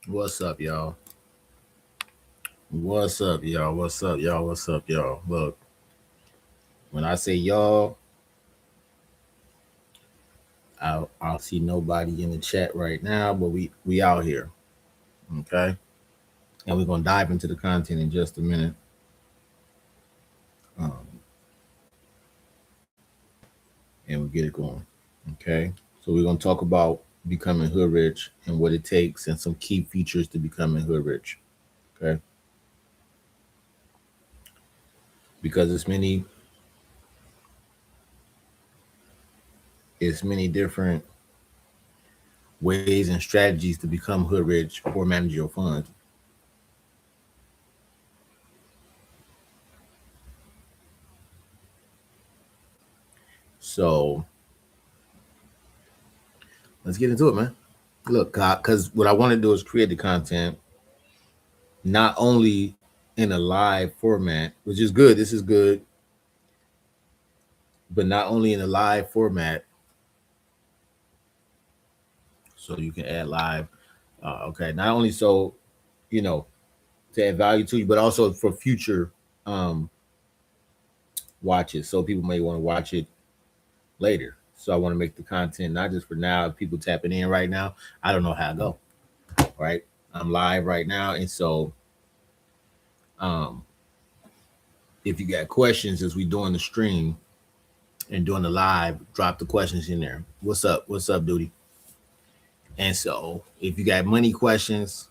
What's up, y'all? What's up, y'all? What's up, y'all? What's up, y'all? Look, when I say y'all, I don't see nobody in the chat right now, but we out here, okay? And we're gonna dive into the content in just a minute, um, and we'll get it going, okay? So we're gonna talk about becoming hood rich and what it takes, and some key features to becoming hood rich, okay? Because it's many different ways and strategies to become hood rich or manage your funds. So let's get into it, man. Look, because what I want to do is create the content not only in a live format, which is good. This is good, but not only in a live format, so you can add live. Okay, not only so you know to add value to you, but also for future um, watches. So people may want to watch it later. So I want to make the content not just for now. If people tapping in right now, I don't know how to go. Right, I'm live right now, and so um, if you got questions as we doing the stream and doing the live, drop the questions in there. What's up? What's up, duty? And so if you got money questions,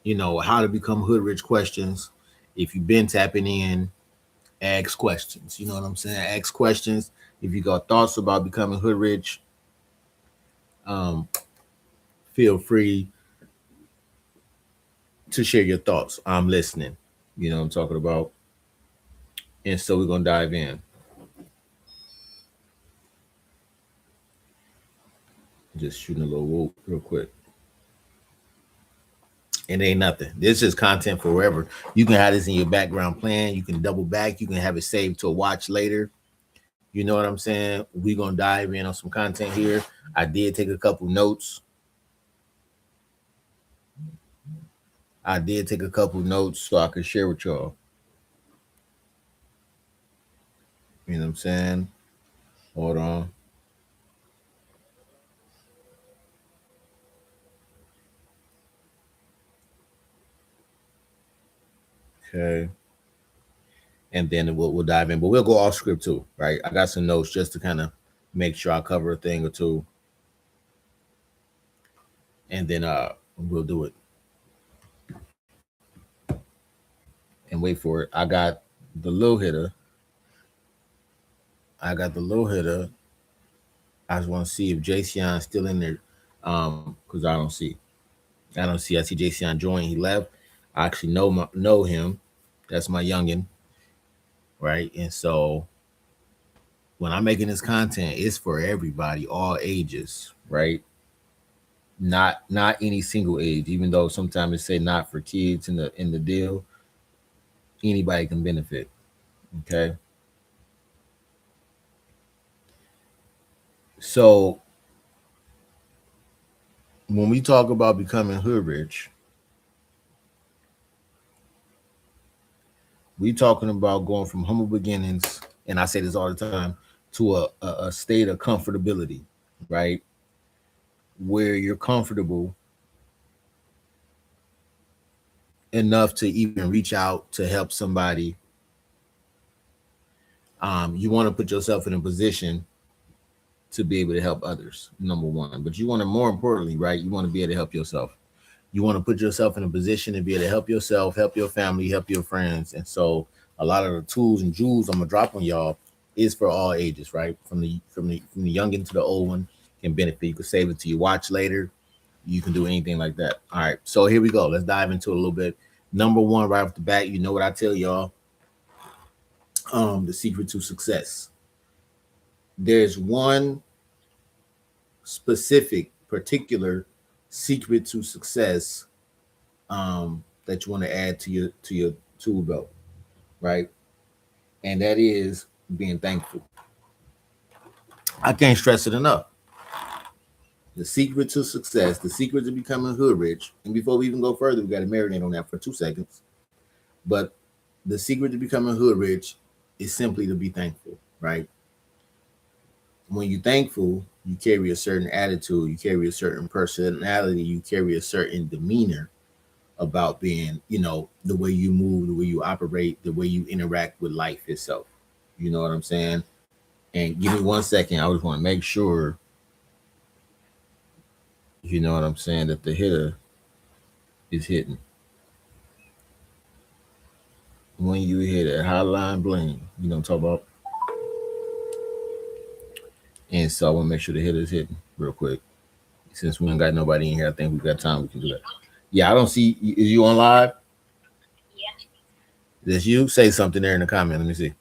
how to become hood rich questions. If you've been tapping in, ask questions. You know what I'm saying? Ask questions. If you got thoughts about becoming hood rich, um, feel free to share your thoughts. I'm listening. You know what I'm talking about? And so we're gonna dive in. Just shooting a little whoop real quick. It ain't nothing. This is content forever. You can have this in your background plan. You can double back. You can have it saved to a watch later. You know what I'm saying? We're gonna dive in on some content here. I did take a couple notes. I did take a couple notes so I could share with y'all. You know what I'm saying? Hold on. Okay. And then we'll dive in, but we'll go off script too, right? I got some notes just to kind of make sure I cover a thing or two, and then we'll do it and wait for it. The little hitter. I got the little hitter. I just want to see if Jayceon's still in there, because I don't see. I don't see. I see Jayceon join. He left. I actually know him. That's my youngin, right? And so when I'm making this content, it's for everybody, all ages, right? Not any single age. Even though sometimes it say not for kids in the deal, anybody can benefit. Okay, so when we talk about becoming hood rich, we talking about going from humble beginnings, and I say this all the time, to a state of comfortability, right? Where you're comfortable enough to even reach out to help somebody. You want to put yourself in a position to be able to help others, number one. But you want to, more importantly, right? You want to be able to help yourself. You want to put yourself in a position to be able to help yourself, help your family, help your friends. And so a lot of the tools and jewels I'm gonna drop on y'all is for all ages, right? From the youngin to the old one can benefit. You can save it to your watch later. You can do anything like that. All right. So here we go. Let's dive into it a little bit. Number one, right off the bat, you know what I tell y'all. The secret to success. There's one specific, particular secret to success that you want to add to your tool belt, right? And that is being thankful. I can't stress it enough. The secret to success, the secret to becoming hood rich. And before we even go further, we got to marinate on that for 2 seconds. But the secret to becoming hood rich is simply to be thankful, right? When you're thankful, you carry a certain attitude, you carry a certain personality, you carry a certain demeanor about being, the way you move, the way you operate, the way you interact with life itself. You know what I'm saying? And give me 1 second. I just want to make sure, you know what I'm saying, that the hitter is hitting. When you hit a hotline bling, talk about. And so I want to make sure the hitter is hitting real quick. Since we ain't got nobody in here, I think we got time. We can do that. Yeah, I don't see. Is you on live? Is you? Say something there in the comment. Let me see.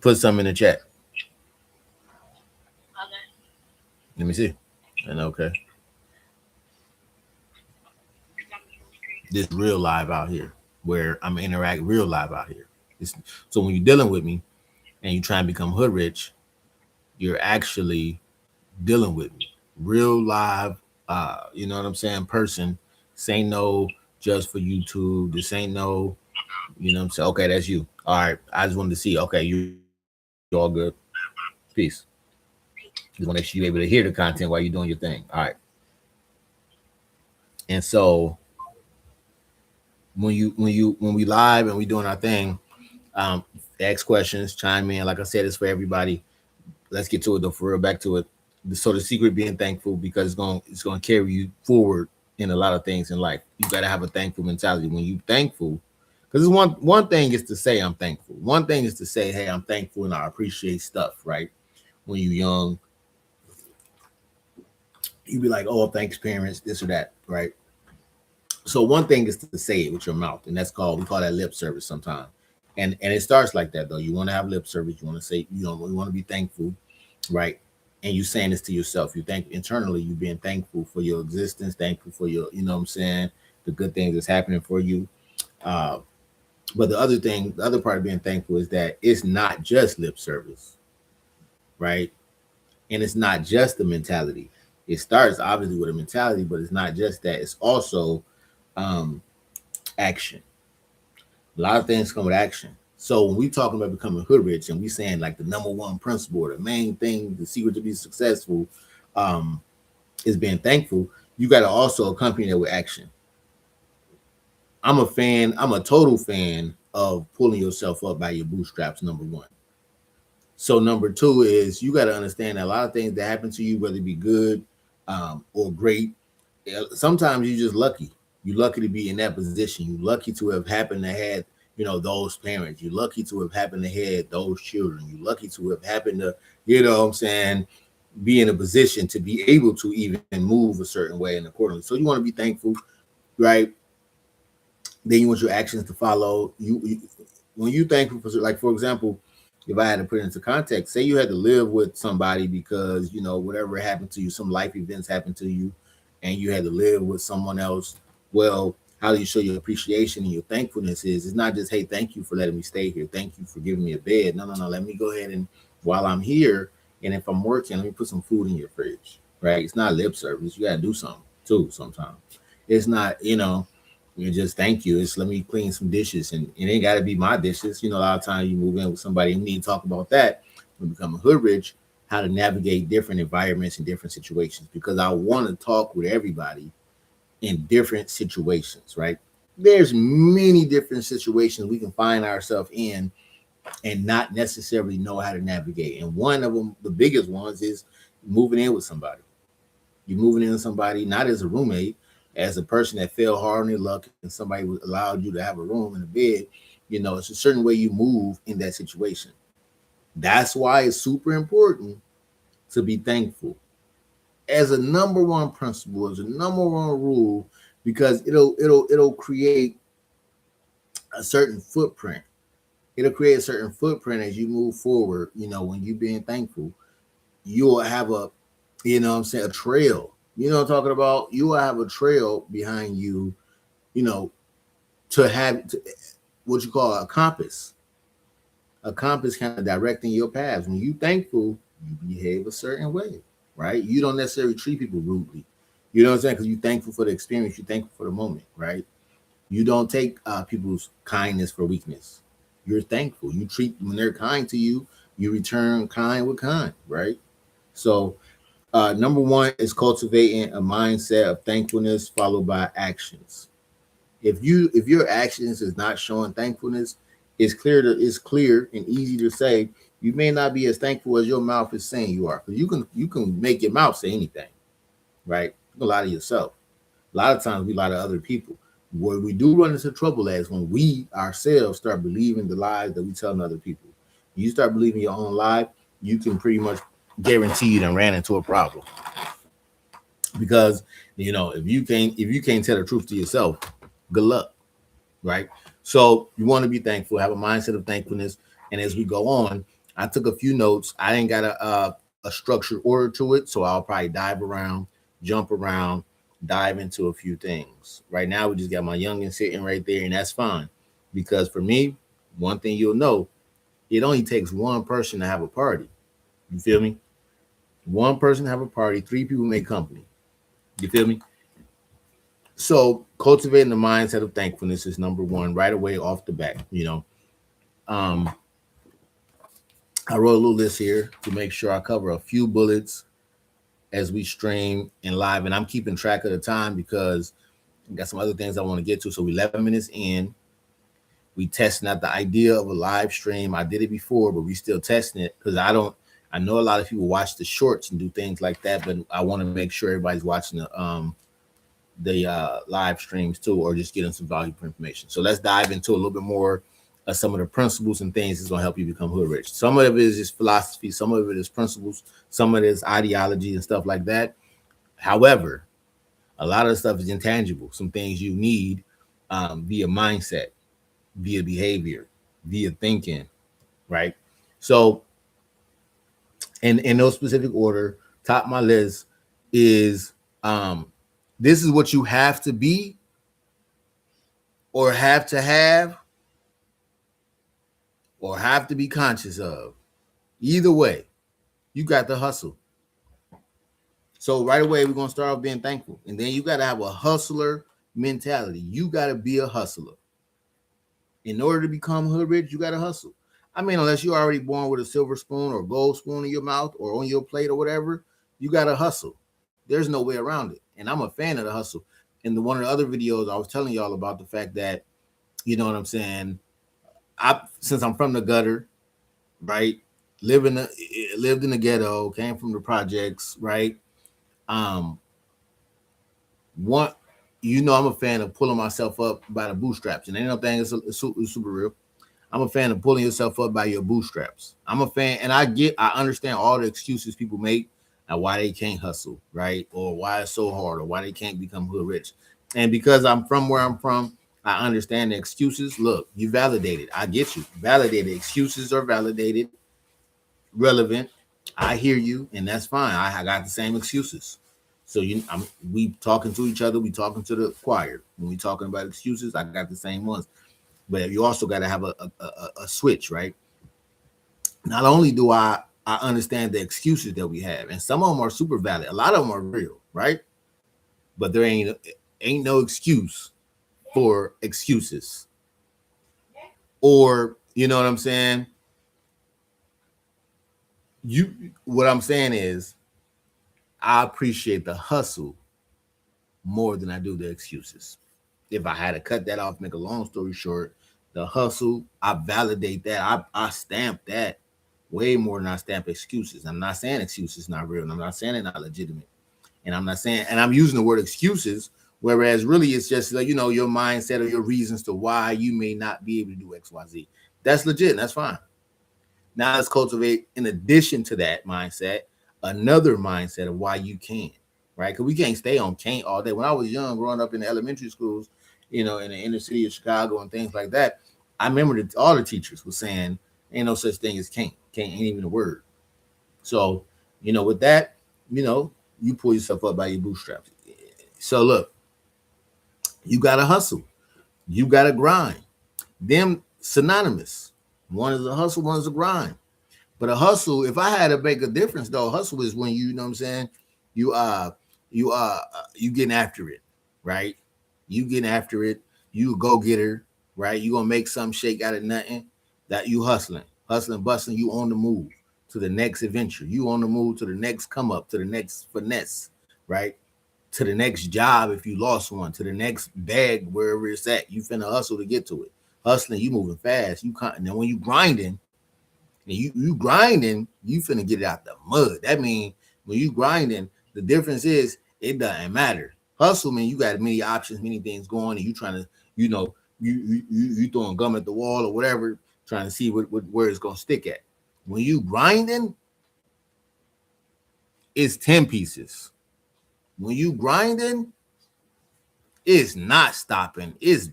Put something in the chat. Let me see. And okay. This real live out here, where I'm interacting real live out here. So when you're dealing with me and you try and become hood rich, you're actually dealing with me. Real live, you know what I'm saying, person. This ain't no just for YouTube. This ain't no, you know what I'm saying? Okay, that's you. All right. I just wanted to see. Okay, you all good. Peace. Just want to make sure you're able to hear the content while you're doing your thing. All right. And so when we live and we doing our thing, ask questions, chime in. Like I said, it's for everybody. Let's get to it though, for real. Back to it. So the secret being thankful, because it's gonna carry you forward in a lot of things in life. You gotta have a thankful mentality. When you thankful, because one thing is to say I'm thankful. One thing is to say, hey, I'm thankful and I appreciate stuff, right? When you're young, you be like, oh, thanks, parents, this or that, right? So one thing is to say it with your mouth, and we call that lip service sometimes. And it starts like that though. You want to have lip service. You want to say, you want to be thankful, right? And you saying this to yourself. You think internally, you being thankful for your existence, thankful for your, you know what I'm saying, the good things that's happening for you. Uh, but the other part of being thankful is that it's not just lip service, right? And it's not just the mentality. It starts obviously with a mentality, but it's not just that. It's also um, action. A lot of things come with action. So when we talking about becoming hood rich and we saying like the number one principle, the main thing, the secret to be successful, um, is being thankful. You got to also accompany that with action. I'm a total fan of pulling yourself up by your bootstraps, number one. So number two is you got to understand that a lot of things that happen to you, whether it be good or great, sometimes you're just lucky. You're lucky to be in that position. You're lucky to have happened to have, those parents. You're lucky to have happened to have those children. You're lucky to have happened to, what I'm saying, be in a position to be able to even move a certain way and accordingly. So you want to be thankful, right? Then you want your actions to follow. You when you thankful for, like, for example, if I had to put it into context, say you had to live with somebody because whatever happened to you, some life events happened to you, and you had to live with someone else. Well, how do you show your appreciation and your thankfulness is it's not just, hey, thank you for letting me stay here, thank you for giving me a bed. No, let me go ahead and while I'm here, and if I'm working, let me put some food in your fridge, right? It's not lip service. You got to do something too sometimes. It's not, you just thank you. It's let me clean some dishes, and it ain't got to be my dishes. A lot of times you move in with somebody, and we need to talk about that when becoming hood rich, how to navigate different environments and different situations. Because I want to talk with everybody in different situations, right? There's many different situations we can find ourselves in and not necessarily know how to navigate. And one of them, the biggest ones, is moving in with somebody. You're moving in with somebody not as a roommate, as a person that fell hard on their luck and somebody allowed you to have a room and a bed. It's a certain way you move in that situation. That's why it's super important to be thankful as a number one principle, as a number one rule, because it'll create a certain footprint. It'll create a certain footprint as you move forward. When you being thankful, you'll have a trail. You know what I'm talking about? You will have a trail behind you, to have what you call a compass. A compass kind of directing your paths. When you thankful, you behave a certain way. right? You don't necessarily treat people rudely. You know what I'm saying? Because you're thankful for the experience, you're thankful for the moment, right? You don't take people's kindness for weakness. You're thankful. You treat when they're kind to you, you return kind with kind, right? So, number one is cultivating a mindset of thankfulness followed by actions. If your actions is not showing thankfulness, it's clear and easy to say you may not be as thankful as your mouth is saying you are. Because you can make your mouth say anything, right? You can lie to yourself. A lot of times we lie to other people. Where we do run into trouble at is when we ourselves start believing the lies that we tell other people. You start believing your own lie, you can pretty much guarantee you done ran into a problem. Because if you can't tell the truth to yourself, good luck, right? So you want to be thankful, have a mindset of thankfulness. And as we go on, I took a few notes. I ain't got a structured order to it, so I'll probably dive around, jump around, dive into a few things. Right now, we just got my youngin sitting right there, and that's fine. Because for me, one thing you'll know, it only takes one person to have a party. You feel me? One person have a party, three people make company. You feel me? So cultivating the mindset of thankfulness is number one right away off the bat. Um, I wrote a little list here to make sure I cover a few bullets as we stream and live, and I'm keeping track of the time because I got some other things I want to get to. So we 11 minutes in, we testing out the idea of a live stream. I did it before, but we still testing it because I know a lot of people watch the shorts and do things like that, but I want to make sure everybody's watching the live streams too, or just getting some valuable information. So let's dive into a little bit more of some of the principles and things that's going to help you become hood rich. Some of it is just philosophy, some of it is principles, some of it is ideology and stuff like that. However, a lot of the stuff is intangible. Some things you need via mindset, via behavior, via thinking, right? So, in no specific order, top of my list is this is what you have to be or have to have or have to be conscious of. Either way, you got to hustle. So right away, we're going to start off being thankful. And then you got to have a hustler mentality. You got to be a hustler. In order to become hood rich, you got to hustle. I mean, unless you're already born with a silver spoon or gold spoon in your mouth or on your plate or whatever, you got to hustle. There's no way around it. And I'm a fan of the hustle. In one of the other videos, I was telling y'all about the fact that, you know what I'm saying? Since I'm from the gutter, right? Lived in the ghetto, came from the projects, right? One, I'm a fan of pulling myself up by the bootstraps, and ain't no thing is super real. I'm a fan of pulling yourself up by your bootstraps. I'm a fan, and I understand all the excuses people make and why they can't hustle, right? Or why it's so hard, or why they can't become hood rich. And because I'm from where I'm from, I understand the excuses. Look, you validated. I get you. Validated. Excuses are validated, relevant. I hear you, and that's fine. I got the same excuses. So we talking to each other. We talking to the choir. When we talking about excuses, I got the same ones. But you also got to have a switch, right? Not only do I understand the excuses that we have, and some of them are super valid. A lot of them are real, right? But there ain't no excuse for excuses. Or you know what I'm saying? What I'm saying is I appreciate the hustle more than I do the excuses. If I had to cut that off, make a long story short, the hustle, I validate that. I stamp that way more than I stamp excuses. I'm not saying excuses not real. And I'm not saying they're not legitimate. And I'm not saying, and I'm using the word excuses, whereas really it's just like, your mindset or your reasons to why you may not be able to do X, Y, Z. That's legit. And that's fine. Now let's cultivate, in addition to that mindset, another mindset of why you can, right? Because we can't stay on can't all day. When I was young, growing up in the elementary schools, in the inner city of Chicago and things like that, I remember that all the teachers were saying, ain't no such thing as can't. Can't ain't even a word. So, with that, you pull yourself up by your bootstraps. So look, you got to hustle. You got to grind. Them synonymous. One is a hustle, one is a grind. But a hustle, if I had to make a difference though, hustle is when you know what I'm saying, you you getting after it, right? You getting after it, you a go getter, right? You gonna make something shake out of nothing. That you hustling, bustling, you on the move to the next adventure, you on the move to the next come up, to the next finesse, right? To the next job if you lost one, to the next bag wherever it's at. You finna hustle to get to it. Hustling, you moving fast. And then when you grinding, and you grinding, you finna get it out the mud. That means when you grinding, the difference is it doesn't matter. Hustle mean you got many options, many things going, and you trying to, you throwing gum at the wall or whatever, trying to see where it's gonna stick at. When you grinding, it's 10 pieces. When you grinding, it's not stopping. It's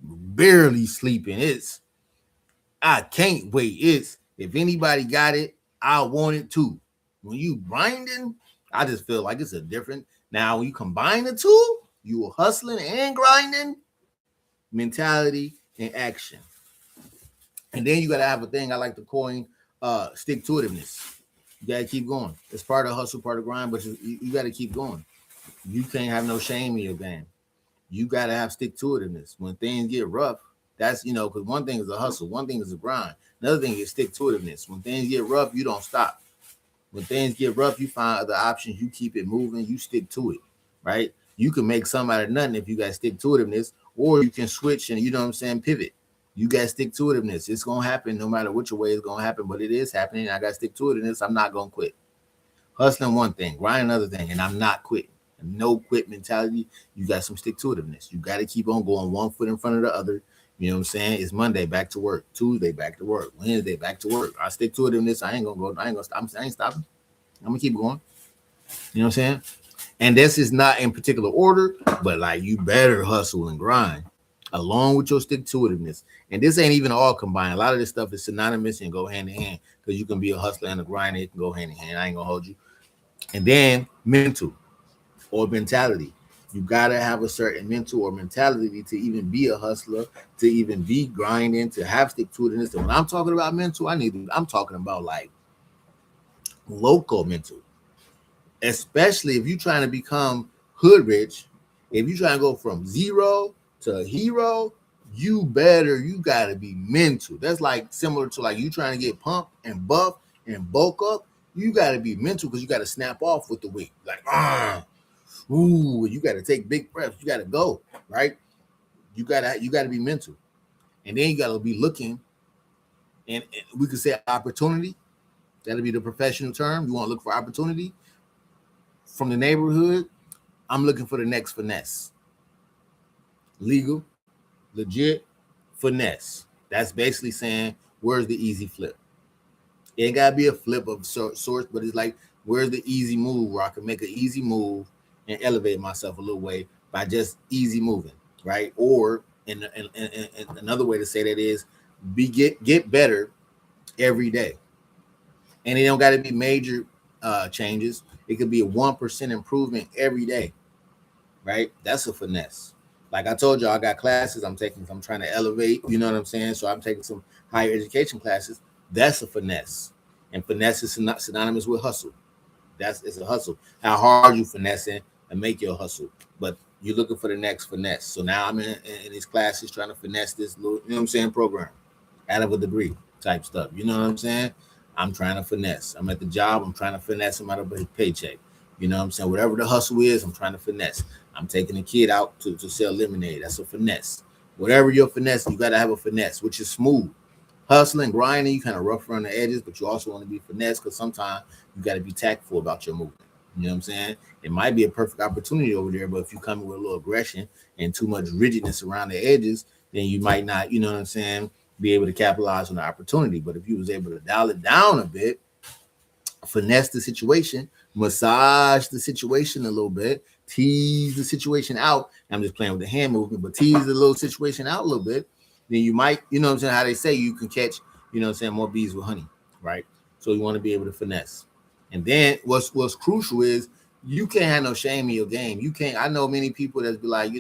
barely sleeping. It's I can't wait. It's if anybody got it, I want it too. When you grinding, I just feel like it's a different. Now when you combine the two, you are hustling and grinding mentality and action. And then you gotta have a thing I like to coin stick to itiveness. You gotta keep going. It's part of hustle, part of grind, but you gotta keep going. You can't have no shame in your game. You gotta have stick to itiveness. When things get rough, that's because one thing is a hustle, one thing is a grind, another thing is stick to itiveness. When things get rough, you don't stop. When things get rough, you find other options, you keep it moving, you stick to it, right? You can make some out of nothing if you got stick to itiveness, or you can switch and pivot. You got stick to itiveness. It's gonna happen no matter which way it's gonna happen, but it is happening. I got stick to itiveness. I'm not gonna quit. Hustling one thing, grind another thing, and I'm not quitting. No quit mentality. You got some stick to itiveness. You got to keep on going one foot in front of the other. You know what I'm saying? It's Monday, back to work. Tuesday, back to work. Wednesday, back to work. I stick to itiveness. I ain't gonna go. I ain't gonna stop. I ain't stopping. I'm gonna keep going. You know what I'm saying? And this is not in particular order, but like you better hustle and grind along with your stick to itiveness. And this ain't even all combined. A lot of this stuff is synonymous and go hand in hand because you can be a hustler and a grinder. It can go hand in hand. I ain't gonna hold you. And then mental or mentality. You gotta have a certain mental or mentality to even be a hustler, to even be grinding, to have stick to itiveness. And when I'm talking about mental, I'm talking about like local mental. Especially if you're trying to become hood rich, if you're trying to go from zero to hero, you gotta be mental. That's like similar to like you trying to get pumped and buff and bulk up. You gotta be mental because you gotta snap off with the weight. Like, ooh, you gotta take big breaths. You gotta go, right? You gotta be mental. And then you gotta be looking, and we could say opportunity. That'll be the professional term. You want to look for opportunity from the neighborhood. I'm looking for the next finesse. Legal, legit, finesse. That's basically saying where's the easy flip. It ain't gotta be a flip of sorts, but it's like where's the easy move where I can make an easy move and elevate myself a little way by just easy moving, right? Or and another way to say that is get better every day. And it don't got to be major changes. It could be a 1% improvement every day, right? That's a finesse. Like I told you, I got classes I'm taking. I'm trying to elevate. You know what I'm saying? So I'm taking some higher education classes. That's a finesse, and finesse is synonymous with hustle. It's a hustle. How hard you finessing and make your hustle, but you're looking for the next finesse. So now I'm in these classes trying to finesse this little, you know what I'm saying, program out of a degree type stuff. You know what I'm saying? I'm trying to finesse. I'm at the job. I'm trying to finesse him out of a paycheck. You know what I'm saying? Whatever the hustle is, I'm trying to finesse. I'm taking a kid out to sell lemonade. That's a finesse. Whatever your finesse, you got to have a finesse, which is smooth. Hustling, grinding, you kind of rough around the edges, but you also want to be finesse because sometimes you got to be tactful about your movement. You know what I'm saying? It might be a perfect opportunity over there, but if you come in with a little aggression and too much rigidness around the edges, then you might not, you know what I'm saying, be able to capitalize on the opportunity. But if you was able to dial it down a bit, finesse the situation, massage the situation a little bit, tease the situation out. I'm just playing with the hand movement, but tease the little situation out a little bit. Then you might, you know what I'm saying, how they say you can catch, you know what I'm saying, more bees with honey, right? So you want to be able to finesse. And then what's crucial is you can't have no shame in your game. You can't. I know many people that be like,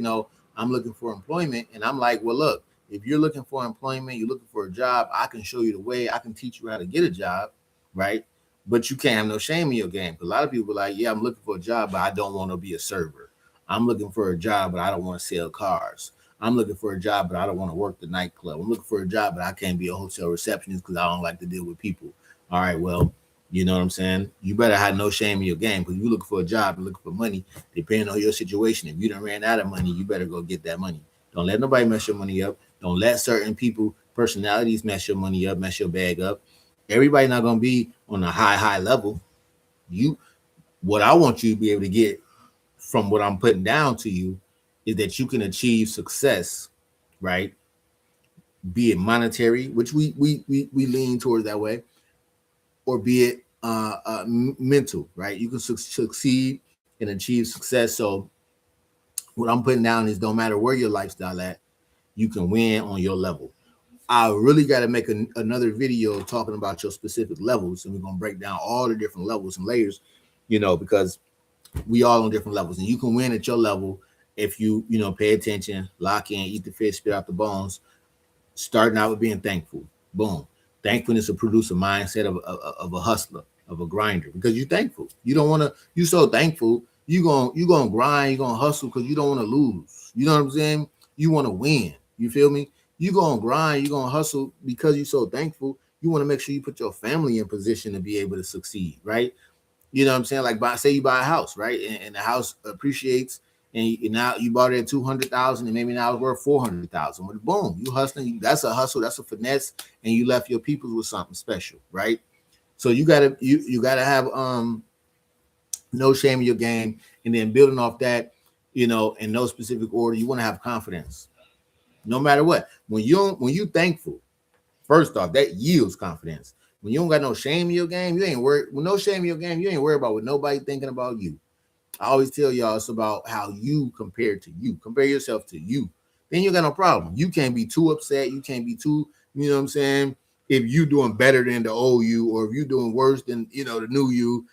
I'm looking for employment, and I'm like, well, look, If you're looking for employment, you're looking for a job, I can show you the way. I can teach you how to get a job, right? But you can't have no shame in your game. A lot of people are like, yeah, I'm looking for a job, but I don't want to be a server. I'm looking for a job, but I don't want to sell cars. I'm looking for a job, but I don't want to work the nightclub. I'm looking for a job, but I can't be a hotel receptionist because I don't like to deal with people. All right, well, you know what I'm saying? You better have no shame in your game because you're looking for a job, you're looking for money, depending on your situation. If you done ran out of money, you better go get that money. Don't let nobody mess your money up. Don't let certain people, personalities mess your money up, mess your bag up. Everybody not gonna be on a high level. You what I want you to be able to get from what I'm putting down to you is that you can achieve success, right? Be it monetary, which we lean towards that way, or be it mental, right? You can succeed and achieve success. So what I'm putting down is don't matter where your lifestyle at, you can win on your level. I really got to make another video talking about your specific levels, and we're gonna break down all the different levels and layers, because we all on different levels, and you can win at your level if you pay attention, lock in, eat the fish, spit out the bones. Starting out with being thankful. Boom. Thankfulness will produce a mindset of a hustler, of a grinder, because you're thankful. You don't want to. You so thankful. You gonna grind. You gonna hustle because you don't want to lose. You know what I'm saying? You want to win. You feel me? You gonna grind. You gonna hustle because you're so thankful. You want to make sure you put your family in position to be able to succeed, right? You know what I'm saying? Like, say you buy a house, right? And the house appreciates, and now you bought it at 200,000, and maybe now it's worth 400,000. But boom, you hustling. That's a hustle. That's a finesse, and you left your people with something special, right? So you gotta have no shame in your game, and then building off that, in no specific order. You want to have confidence, no matter what. When you thankful, first off, that yields confidence. When you don't got no shame in your game, you ain't worried. With no shame in your game, you ain't worried about what nobody thinking about you. I always tell y'all it's about how you compare to you. Compare yourself to you. Then you got no problem. You can't be too upset. You can't be too, you know what I'm saying? If you doing better than the old you, or if you doing worse than the new you,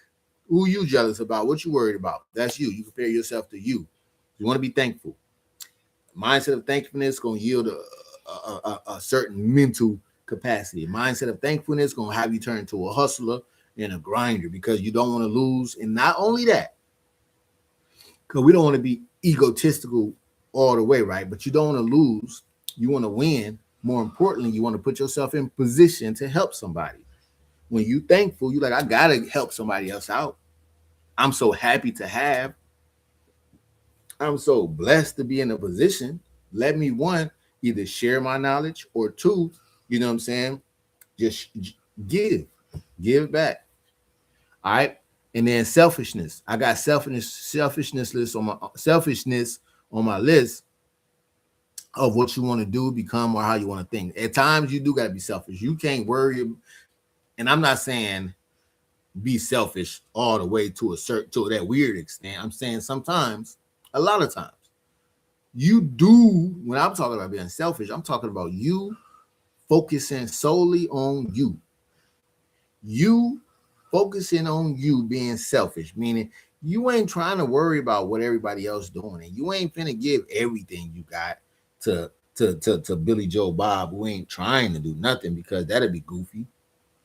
who you jealous about? What you worried about? That's you. You compare yourself to you. You want to be thankful. Mindset of thankfulness gonna yield a certain mental capacity. Mindset of thankfulness gonna have you turn into a hustler and a grinder because you don't want to lose. And not only that, because we don't want to be egotistical all the way, right? But you don't want to lose. You want to win. More importantly, you want to put yourself in position to help somebody. When you thankful, you're like, I gotta help somebody else out. I'm so happy to have. I'm so blessed to be in a position. Let me, one, either share my knowledge, or two, you know what I'm saying? Just give back. All right. And then selfishness. I got selfishness on my list of what you want to do, become, or how you want to think. At times you do got to be selfish. You can't worry. And I'm not saying be selfish all the way to that weird extent. I'm saying sometimes, a lot of times, you do. When I'm talking about being selfish, I'm talking about you focusing solely on you. You focusing on you being selfish, meaning you ain't trying to worry about what everybody else doing, and you ain't finna give everything you got to Billy Joe Bob, who ain't trying to do nothing, because that'd be goofy.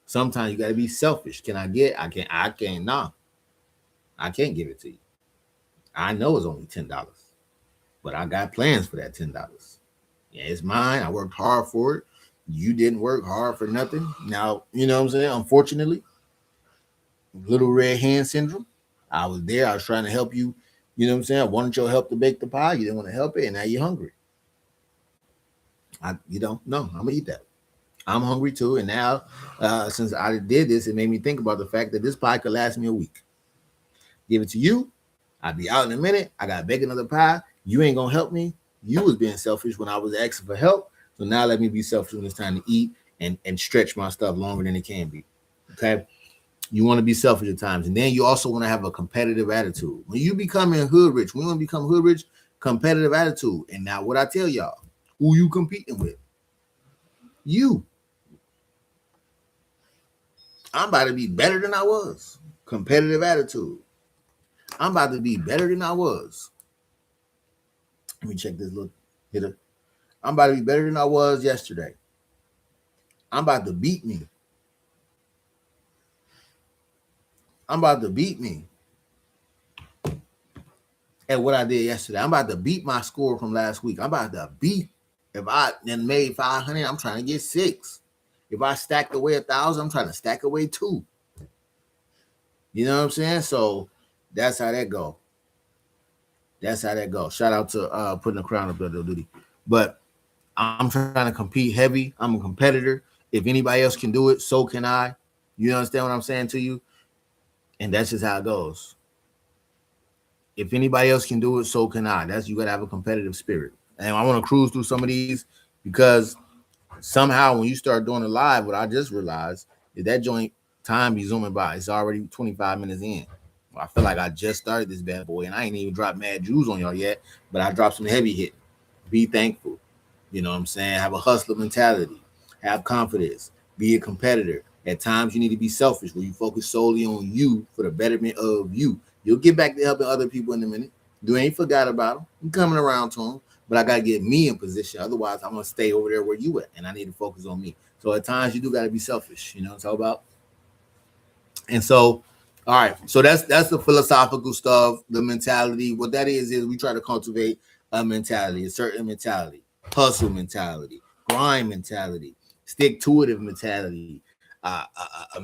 Sometimes you gotta be selfish. I can't. Nah, I can't give it to you. I know it's only $10, but I got plans for that $10. Yeah, it's mine. I worked hard for it. You didn't work hard for nothing. Now, you know what I'm saying? Unfortunately, little red hand syndrome. I was there. I was trying to help you. You know what I'm saying? I wanted your help to bake the pie. You didn't want to help it, and now you're hungry. No, I'm gonna eat that. I'm hungry too, and now since I did this, it made me think about the fact that this pie could last me a week. Give it to you. I'll be out in a minute. I got to bake another pie. You ain't gonna help me. You was being selfish when I was asking for help. So now let me be selfish when it's time to eat and stretch my stuff longer than it can be. Okay. You want to be selfish at times. And then you also want to have a competitive attitude. When you becoming hood rich, we want to become hood rich, competitive attitude. And now what I tell y'all, who you competing with? You. I'm about to be better than I was. Competitive attitude. I'm about to be better than I was. Let me check this little hitter. I'm about to be better than I was yesterday. I'm about to beat me. I'm about to beat me at what I did yesterday. I'm about to beat my score from last week. I'm about to beat. If I then made 500, I'm trying to get 6. If I stacked away 1,000, I'm trying to stack away 2. You know what I'm saying? So that's how that go. That's how that goes. Shout out to putting a crown up there, duty. But I'm trying to compete heavy. I'm a competitor. If anybody else can do it, so can I. You understand what I'm saying to you? And that's just how it goes. If anybody else can do it, so can I. That's, you gotta have a competitive spirit. And I want to cruise through some of these because somehow when you start doing it live, what I just realized is that joint time be zooming by. It's already 25 minutes in. I feel like I just started this bad boy and I ain't even dropped mad Jews on y'all yet, but I dropped some heavy hit. Be thankful. You know what I'm saying? Have a hustler mentality. Have confidence. Be a competitor. At times you need to be selfish where you focus solely on you for the betterment of you. You'll get back to helping other people in a minute. You ain't forgot about them. I'm coming around to them, but I got to get me in position. Otherwise, I'm going to stay over there where you at, and I need to focus on me. So at times you do got to be selfish. You know what I'm talking about? And so, all right. So that's the philosophical stuff, the mentality. What that is we try to cultivate a mentality, a certain mentality, hustle mentality, grind mentality, stick to it mentality, a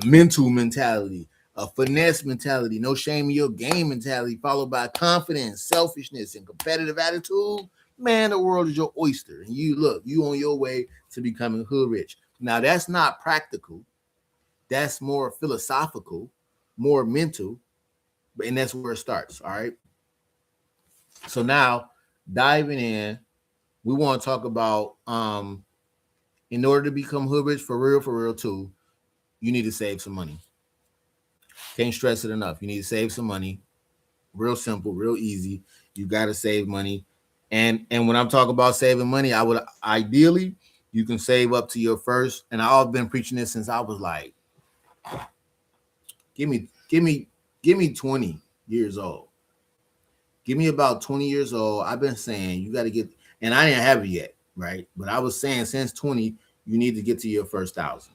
mental mentality, a finesse mentality, no shame in your game mentality, followed by confidence, selfishness, and competitive attitude. Man, the world is your oyster. And you on your way to becoming hood rich. Now, that's not practical. That's more philosophical, more mental, and that's where it starts. All right. So now diving in, we want to talk about in order to become hood rich for real too, you need to save some money. Can't stress it enough. You need to save some money. Real simple, real easy. You got to save money. And when I'm talking about saving money, I would ideally you can save up to your first. And I've been preaching this since I was like, give me 20 years old. Give me about 20 years old. I've been saying you got to get, and I didn't have it yet, right? But I was saying since 20, you need to get to your first 1,000.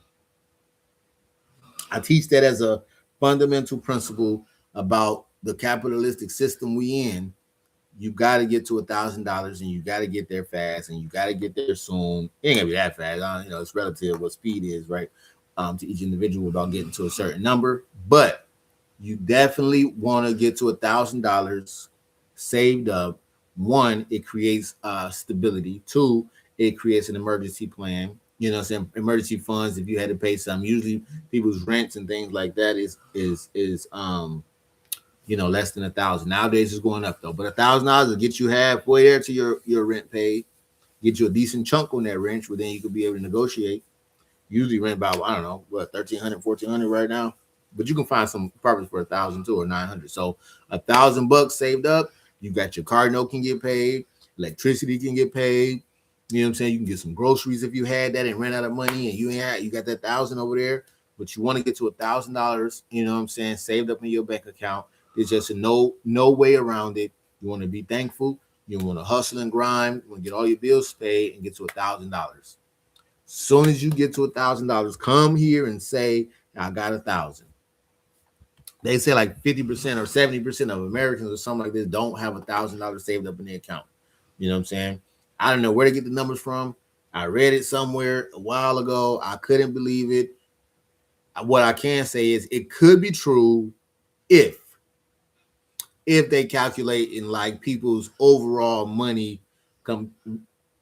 I teach that as a fundamental principle about the capitalistic system we in. You got to get to $1,000 and you got to get there fast and you got to get there soon. It ain't gonna be that fast. You know, it's relative what speed is, right? To each individual about getting to a certain number, but you definitely want to get to $1,000 saved up. One, it creates stability. Two, it creates an emergency plan. You know what I'm saying? Emergency funds, if you had to pay some, usually people's rents and things like that is less than 1,000. Nowadays it's going up though. But $1,000 will get you halfway there to your rent paid, get you a decent chunk on that rent, where then you could be able to negotiate. Usually rent about, I don't know, what, 1,300, 1,400 right now. But you can find some apartments for 1,000 too, or 900. So $1,000 saved up, you got your car note can get paid, electricity can get paid. You know what I'm saying? You can get some groceries if you had that and ran out of money, and you got that 1,000 over there, but you want to get to $1,000. You know what I'm saying? Saved up in your bank account. There's just no way around it. You want to be thankful. You want to hustle and grind. You want to get all your bills paid and get to $1,000. Soon as you get to $1,000, come here and say, I got 1,000. They say like 50% or 70% of Americans or something like this don't have $1,000 saved up in their account. You know what I'm saying? I don't know where to get the numbers from. I read it somewhere a while ago. I couldn't believe it. What I can say is it could be true if they calculate in like people's overall money come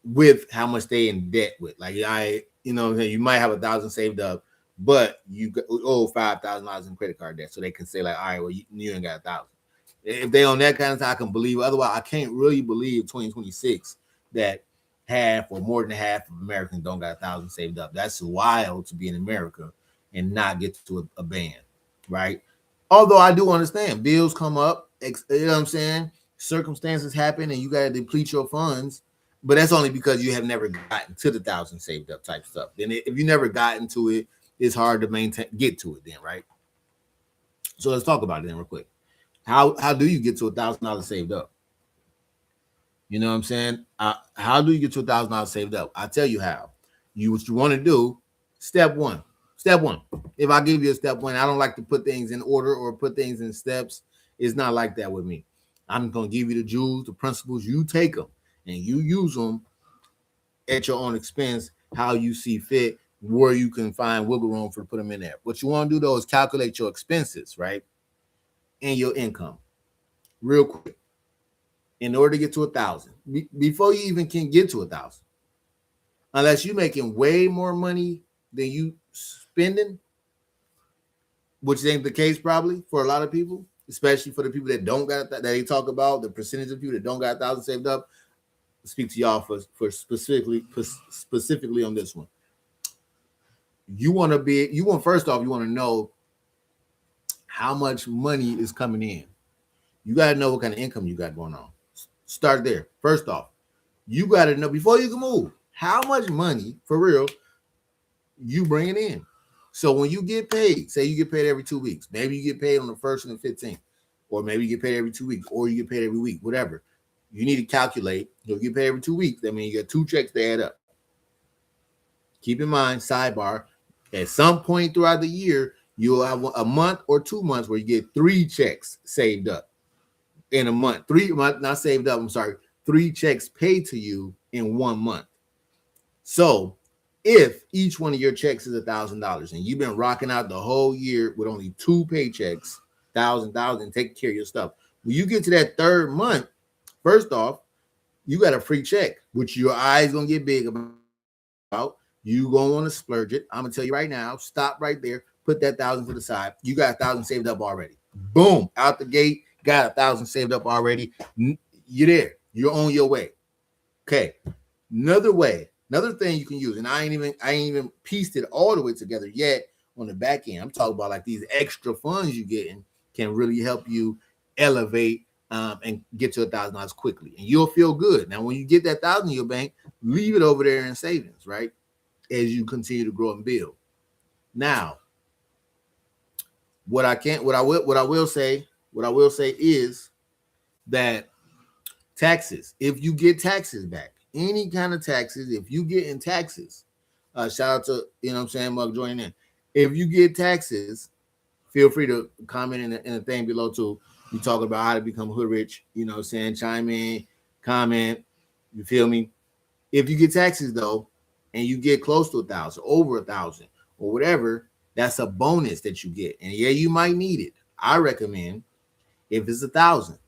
with how much they in debt with. Like you might have 1,000 saved up, but you owe $5,000 in credit card debt. So they can say like, all right, well, you ain't got 1,000. If they on that kind of time, I can believe. Otherwise, I can't really believe 2026 that half or more than half of Americans don't got 1,000 saved up. That's wild to be in America and not get to a band, right? Although I do understand bills come up, you know what I'm saying? Circumstances happen and you got to deplete your funds, but that's only because you have never gotten to the 1,000 saved up type stuff. Then if you never gotten to it, it's hard to get to it then, right? So let's talk about it then real quick. How do you get to $1,000 saved up? You know what I'm saying? How do you get to $1,000 saved up? I tell you how. What you want to do. Step one. Step one. If I give you a step one, I don't like to put things in order or put things in steps. It's not like that with me. I'm gonna give you the jewels, the principles. You take them and you use them at your own expense, how you see fit, where you can find wiggle room for to put them in there. What you want to do though is calculate your expenses, right, and your income, real quick, in order to get to 1,000. Before you even can get to 1,000, unless you're making way more money than you spending, which ain't the case probably for a lot of people, especially for the people that don't got that they talk about the percentage of people that don't got 1,000 saved up. I'll speak to y'all for specifically on this one. You want first off, you want to know how much money is coming in. You got to know what kind of income you got going on. Start there. First off, you got to know before you can move how much money for real you bringing in. So when you get paid, say you get paid every 2 weeks, maybe you get paid on the 1st and the 15th, or maybe you get paid every 2 weeks, or you get paid every week, whatever. You need to calculate. You'll get paid every 2 weeks. That means you got 2 checks to add up. Keep in mind, sidebar, at some point throughout the year, you'll have a month or 2 months where you get 3 checks saved up in a month. 3 months, not saved up, I'm sorry, 3 checks paid to you in 1 month. So if each one of your checks is $1,000 and you've been rocking out the whole year with only 2 paychecks, $1,000, taking care of your stuff, when you get to that 3rd month, first off, you got a free check, which your eyes gonna get big about. You gonna want to splurge it. I'm gonna tell you right now. Stop right there. Put that 1,000 to the side. You got 1,000 saved up already. Boom, out the gate. Got 1,000 saved up already. You're there. You're on your way. Okay. Another thing you can use, and I ain't even pieced it all the way together yet on the back end. I'm talking about like these extra funds you're getting can really help you elevate and get to $1,000 quickly, and you'll feel good. Now, when you get that 1,000 in your bank, leave it over there in savings, right? As you continue to grow and build. Now, what I will say is that taxes, if you get taxes back, any kind of taxes, if you get in taxes, shout out to, you know what I'm saying, Mug joining in. If you get taxes, feel free to comment in the thing below too. You talk about how to become hood rich, you know what I'm saying, chime in, comment, you feel me? If you get taxes though, and you get close to 1,000, over 1,000, or whatever, that's a bonus that you get. And yeah, you might need it. I recommend if it's 1,000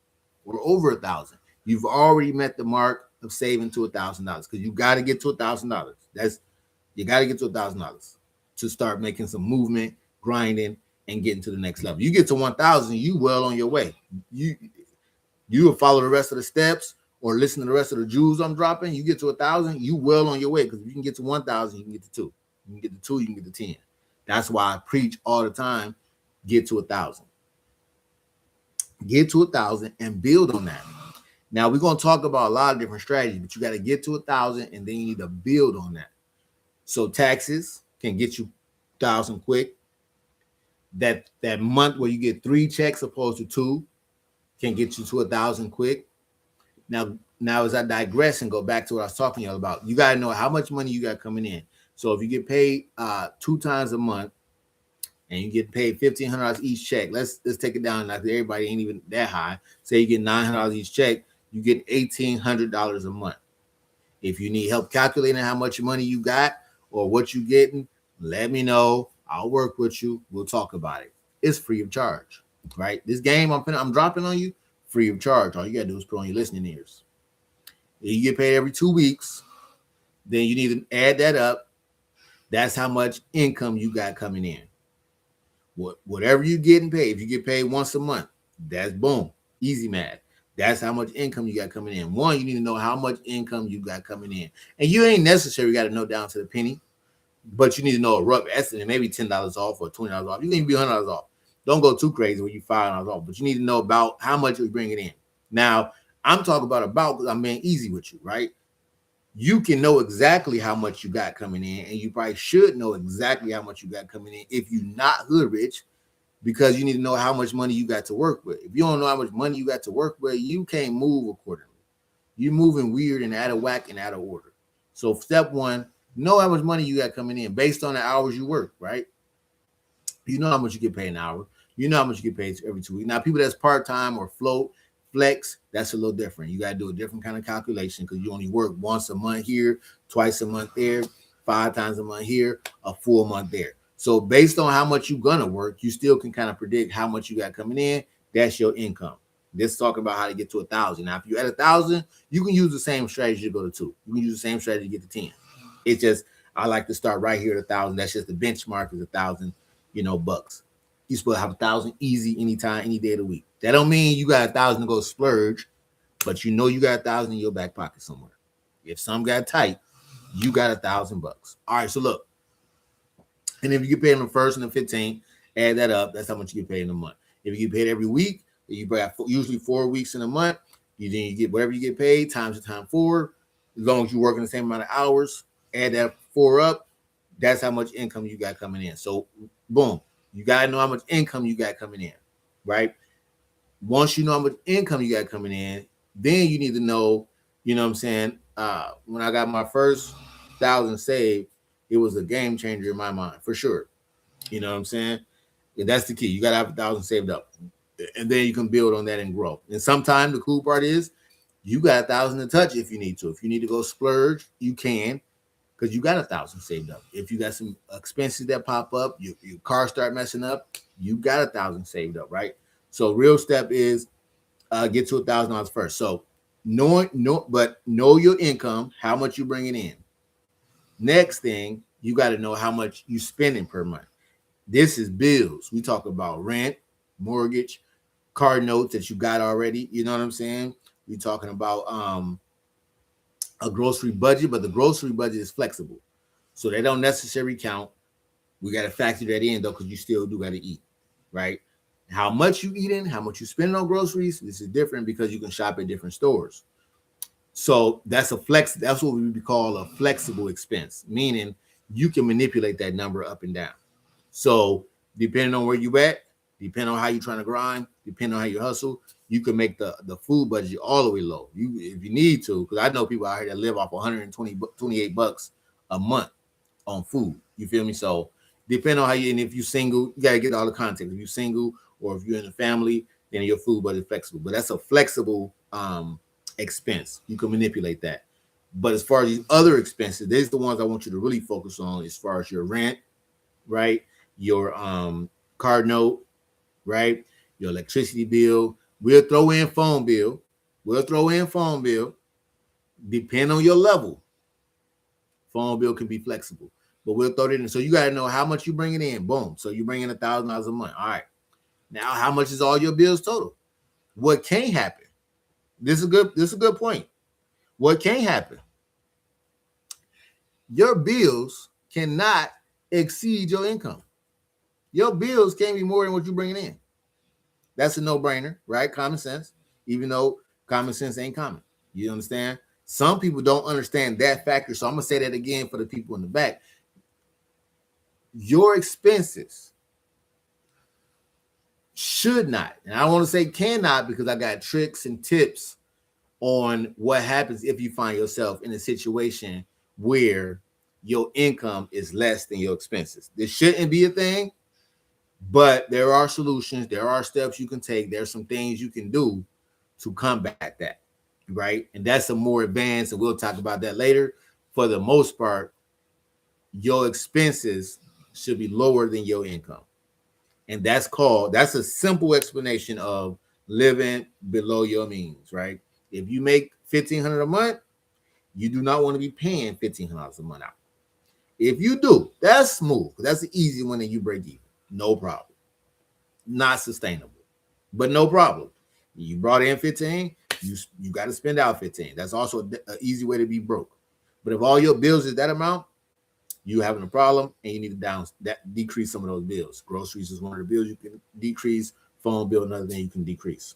or over 1,000, you've already met the mark of saving to $1,000 because you got to get to $1,000. You got to get to $1,000 to start making some movement, grinding, and getting to the next level. You get to 1,000, you well on your way. You will follow the rest of the steps or listen to the rest of the jewels I'm dropping. You get to 1,000, you well on your way, because if you can get to 1,000, you can get to 2. You can get to 2, you can get to 10. That's why I preach all the time, get to 1,000. Get to 1,000 and build on that. Now, we're going to talk about a lot of different strategies, but you got to get to 1,000 and then you need to build on that. So taxes can get you 1,000 quick. That month where you get 3 checks opposed to 2 can get you to 1,000 quick. Now, as I digress and go back to what I was talking to you about, you got to know how much money you got coming in. So if you get paid 2 times a month and you get paid $1,500 each check, let's take it down. Like everybody ain't even that high. Say you get $900 each check, you get $1,800 a month. If you need help calculating how much money you got or what you getting, let me know. I'll work with you. We'll talk about it. It's free of charge, right? This game I'm dropping on you, free of charge. All you got to do is put on your listening ears. If you get paid every 2 weeks, then you need to add that up. That's how much income you got coming in. Whatever you're getting paid, if you get paid once a month, that's boom, easy math. That's how much income you got coming in. One, you need to know how much income you got coming in. And you ain't necessarily got to know down to the penny, but you need to know a rough estimate, maybe $10 off or $20 off. You can be $100 off. Don't go too crazy when you $5 off, but you need to know about how much you're bringing in. Now, I'm talking about because I'm being easy with you, right? You can know exactly how much you got coming in, and you probably should know exactly how much you got coming in if you're not hood rich, because you need to know how much money you got to work with. If you don't know how much money you got to work with, you can't move accordingly. You're moving weird and out of whack and out of order. So step one, know how much money you got coming in based on the hours you work, right? You know how much you get paid an hour. You know how much you get paid every 2 weeks. Now, people that's part-time or float, flex, that's a little different. You got to do a different kind of calculation because you only work once a month here, twice a month there, 5 times a month here, a full month there. So based on how much you're going to work, you still can kind of predict how much you got coming in. That's your income. This talking about how to get to 1,000. Now, if you're at 1,000, you can use the same strategy to go to 2. You can use the same strategy to get to 10. It's just, I like to start right here at 1,000. That's just the benchmark is 1,000, bucks. You're supposed to have 1,000 easy anytime, any day of the week. That don't mean you got 1,000 to go splurge, but you know you got 1,000 in your back pocket somewhere. If some got tight, you got 1,000 bucks. All right, so look. And if you get paid on the 1st and the 15th, add that up. That's how much you get paid in a month. If you get paid every week, you got usually 4 weeks in a month. You get whatever you get paid times the time 4. As long as you're working the same amount of hours, add that 4 up. That's how much income you got coming in. So, boom, you got to know how much income you got coming in, right? Once you know how much income you got coming in, then you need to know, what I'm saying? When I got my first 1,000 saved, it was a game changer in my mind, for sure. You know what I'm saying? And that's the key. You got to have 1,000 saved up. And then you can build on that and grow. And sometimes the cool part is you got 1,000 to touch if you need to. If you need to go splurge, you can, because you got 1,000 saved up. If you got some expenses that pop up, your car start messing up, you got 1,000 saved up, right? So real step is get to $1,000 first. So know your income, how much you bringing in. Next thing, you got to know how much you spending per month. This is bills. We talk about rent, mortgage, car notes that you got already. You know what I'm saying? We talking about a grocery budget, but the grocery budget is flexible. So they don't necessarily count. We got to factor that in though, because you still do got to eat, right? How much you eating, how much you spending on groceries, this is different because you can shop at different stores. So that's that's what we call a flexible expense, meaning you can manipulate that number up and down. So depending on where you at, depending on how you're trying to grind, depending on how you hustle, you can make the food budget all the way low. If you need to, because I know people out here that live off 28 bucks a month on food. You feel me? So depending on how you, and if you're single, you got to get all the context. If you're single or if you're in a family, then your food budget is flexible. But that's a flexible expense. You can manipulate that. But as far as these other expenses, these are the ones I want you to really focus on as far as your rent, right? Your car note, right? Your electricity bill. We'll throw in phone bill. Depending on your level. Phone bill can be flexible, but we'll throw it in. So you got to know how much you bringing in. Boom. So you bring in $1,000 a month. All right. Now, how much is all your bills total? What can happen? This is a good point. What can happen? Your bills cannot exceed your income. Your bills can't be more than what you're bringing in. That's a no-brainer, right? Common sense, even though common sense ain't common. You understand? Some people don't understand that factor. So I'm going to say that again for the people in the back. Your expenses should not, and I want to say cannot because I got tricks and tips on what happens if you find yourself in a situation where your income is less than your expenses. This shouldn't be a thing, but there are solutions. There are steps you can take. There's some things you can do to combat that, right? And that's a more advanced, and we'll talk about that later. For the most part, your expenses should be lower than your income. And that's a simple explanation of living below your means, right? If you make $1,500 a month, you do not want to be paying $1,500 a month out. If you do, that's smooth. That's the easy one and you break even. No problem. Not sustainable, but no problem. You brought in 15, you got to spend out 15. That's also an easy way to be broke. But if all your bills is that amount, you having a problem and you need to decrease some of those bills. Groceries is one of the bills you can decrease. Phone bill, another thing you can decrease.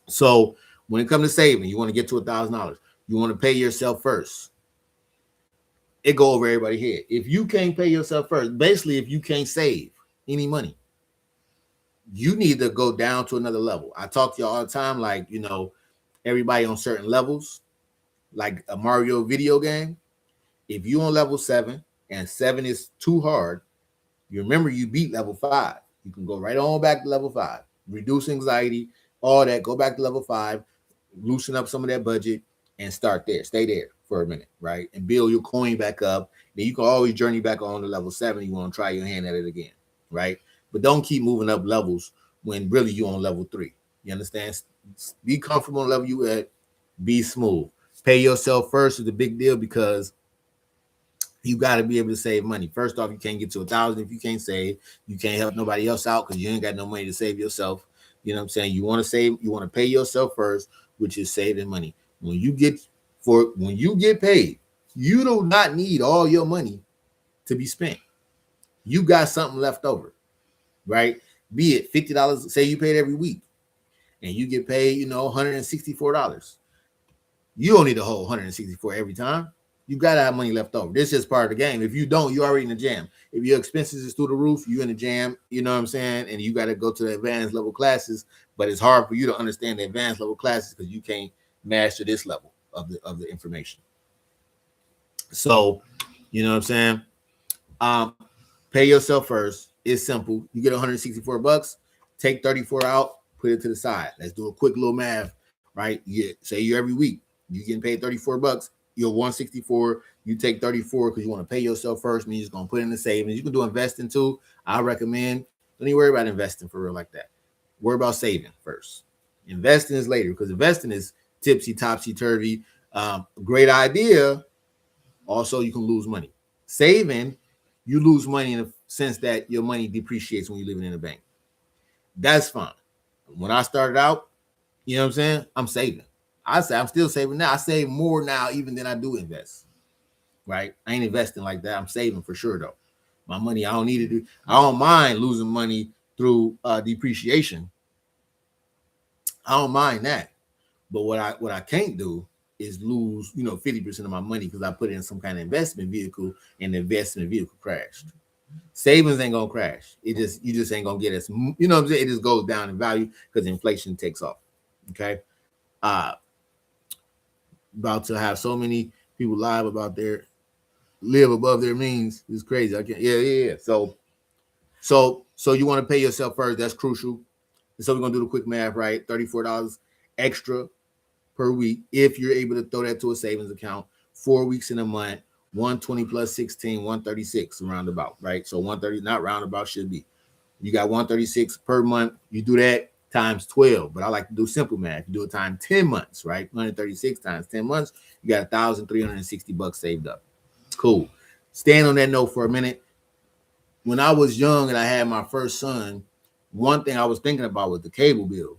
So when it comes to saving, you want to get to $1,000. You want to pay yourself first. It go over everybody's head. If you can't pay yourself first, basically, if you can't save any money, you need to go down to another level. I talk to you all the time, like, everybody on certain levels, like a Mario video game. If you on level 7 and 7 is too hard, you remember you beat level 5. You can go right on back to level 5. Reduce anxiety, all that. Go back to level 5, loosen up some of that budget, and start there. Stay there for a minute, right? And build your coin back up. Then you can always journey back on to level 7. You want to try your hand at it again, right? But don't keep moving up levels when really you're on level 3. You understand? Be comfortable on the level you at. Be smooth. Pay yourself first is a big deal because you got to be able to save money. First off, you can't get to 1,000 if you can't save. You can't help nobody else out because you ain't got no money to save yourself. You know what I'm saying? You want to save, you want to pay yourself first, which is saving money. When you get paid, you do not need all your money to be spent. You got something left over, right? Be it $50. Say you paid every week, and you get paid, $164. You don't need a whole 164 every time. You gotta have money left over. This is part of the game. If you don't, you're already in the jam. If your expenses is through the roof, you're in the jam. You know what I'm saying? And you got to go to the advanced level classes. But it's hard for you to understand the advanced level classes because you can't master this level of the information. So, you know what I'm saying? Pay yourself first. It's simple. You get $164. Take 34 out. Put it to the side. Let's do a quick little math, right? Say you every week you getting paid $34. You're 164. You take 34 because you want to pay yourself first. Means you're just gonna put in the savings. You can do investing too. I recommend. Don't even worry about investing for real like that. Worry about saving first. Investing is later because investing is tipsy topsy turvy. Great idea. Also, you can lose money. Saving, you lose money in the sense that your money depreciates when you're living in a bank. That's fine. When I started out, you know what I'm saying? I'm saving. I say I'm still saving now. I save more now even than I do invest. Right? I ain't investing like that. I'm saving for sure though. My money, I don't need to do. I don't mind losing money through depreciation. I don't mind that. But what I can't do is lose 50% of my money because I put it in some kind of investment vehicle and the investment vehicle crashed. Savings ain't gonna crash. You just ain't gonna get as what I'm saying. It just goes down in value because inflation takes off. Okay. About to have so many people live about live above their means. It's crazy. I can't. Yeah. So you want to pay yourself first. That's crucial. And so we're gonna do the quick math, right? $34 extra per week if you're able to throw that to a savings account. 4 weeks in a month. 120 plus 16, 136 roundabout, right? So 130, not roundabout, should be. You got 136 per month. You do that times 12, but I like to do simple math. You do it times 10 months, right? 136 times 10 months, you got $1,360 saved up. Cool. Stand on that note for a minute. When I was young and I had my first son, one thing I was thinking about was the cable bill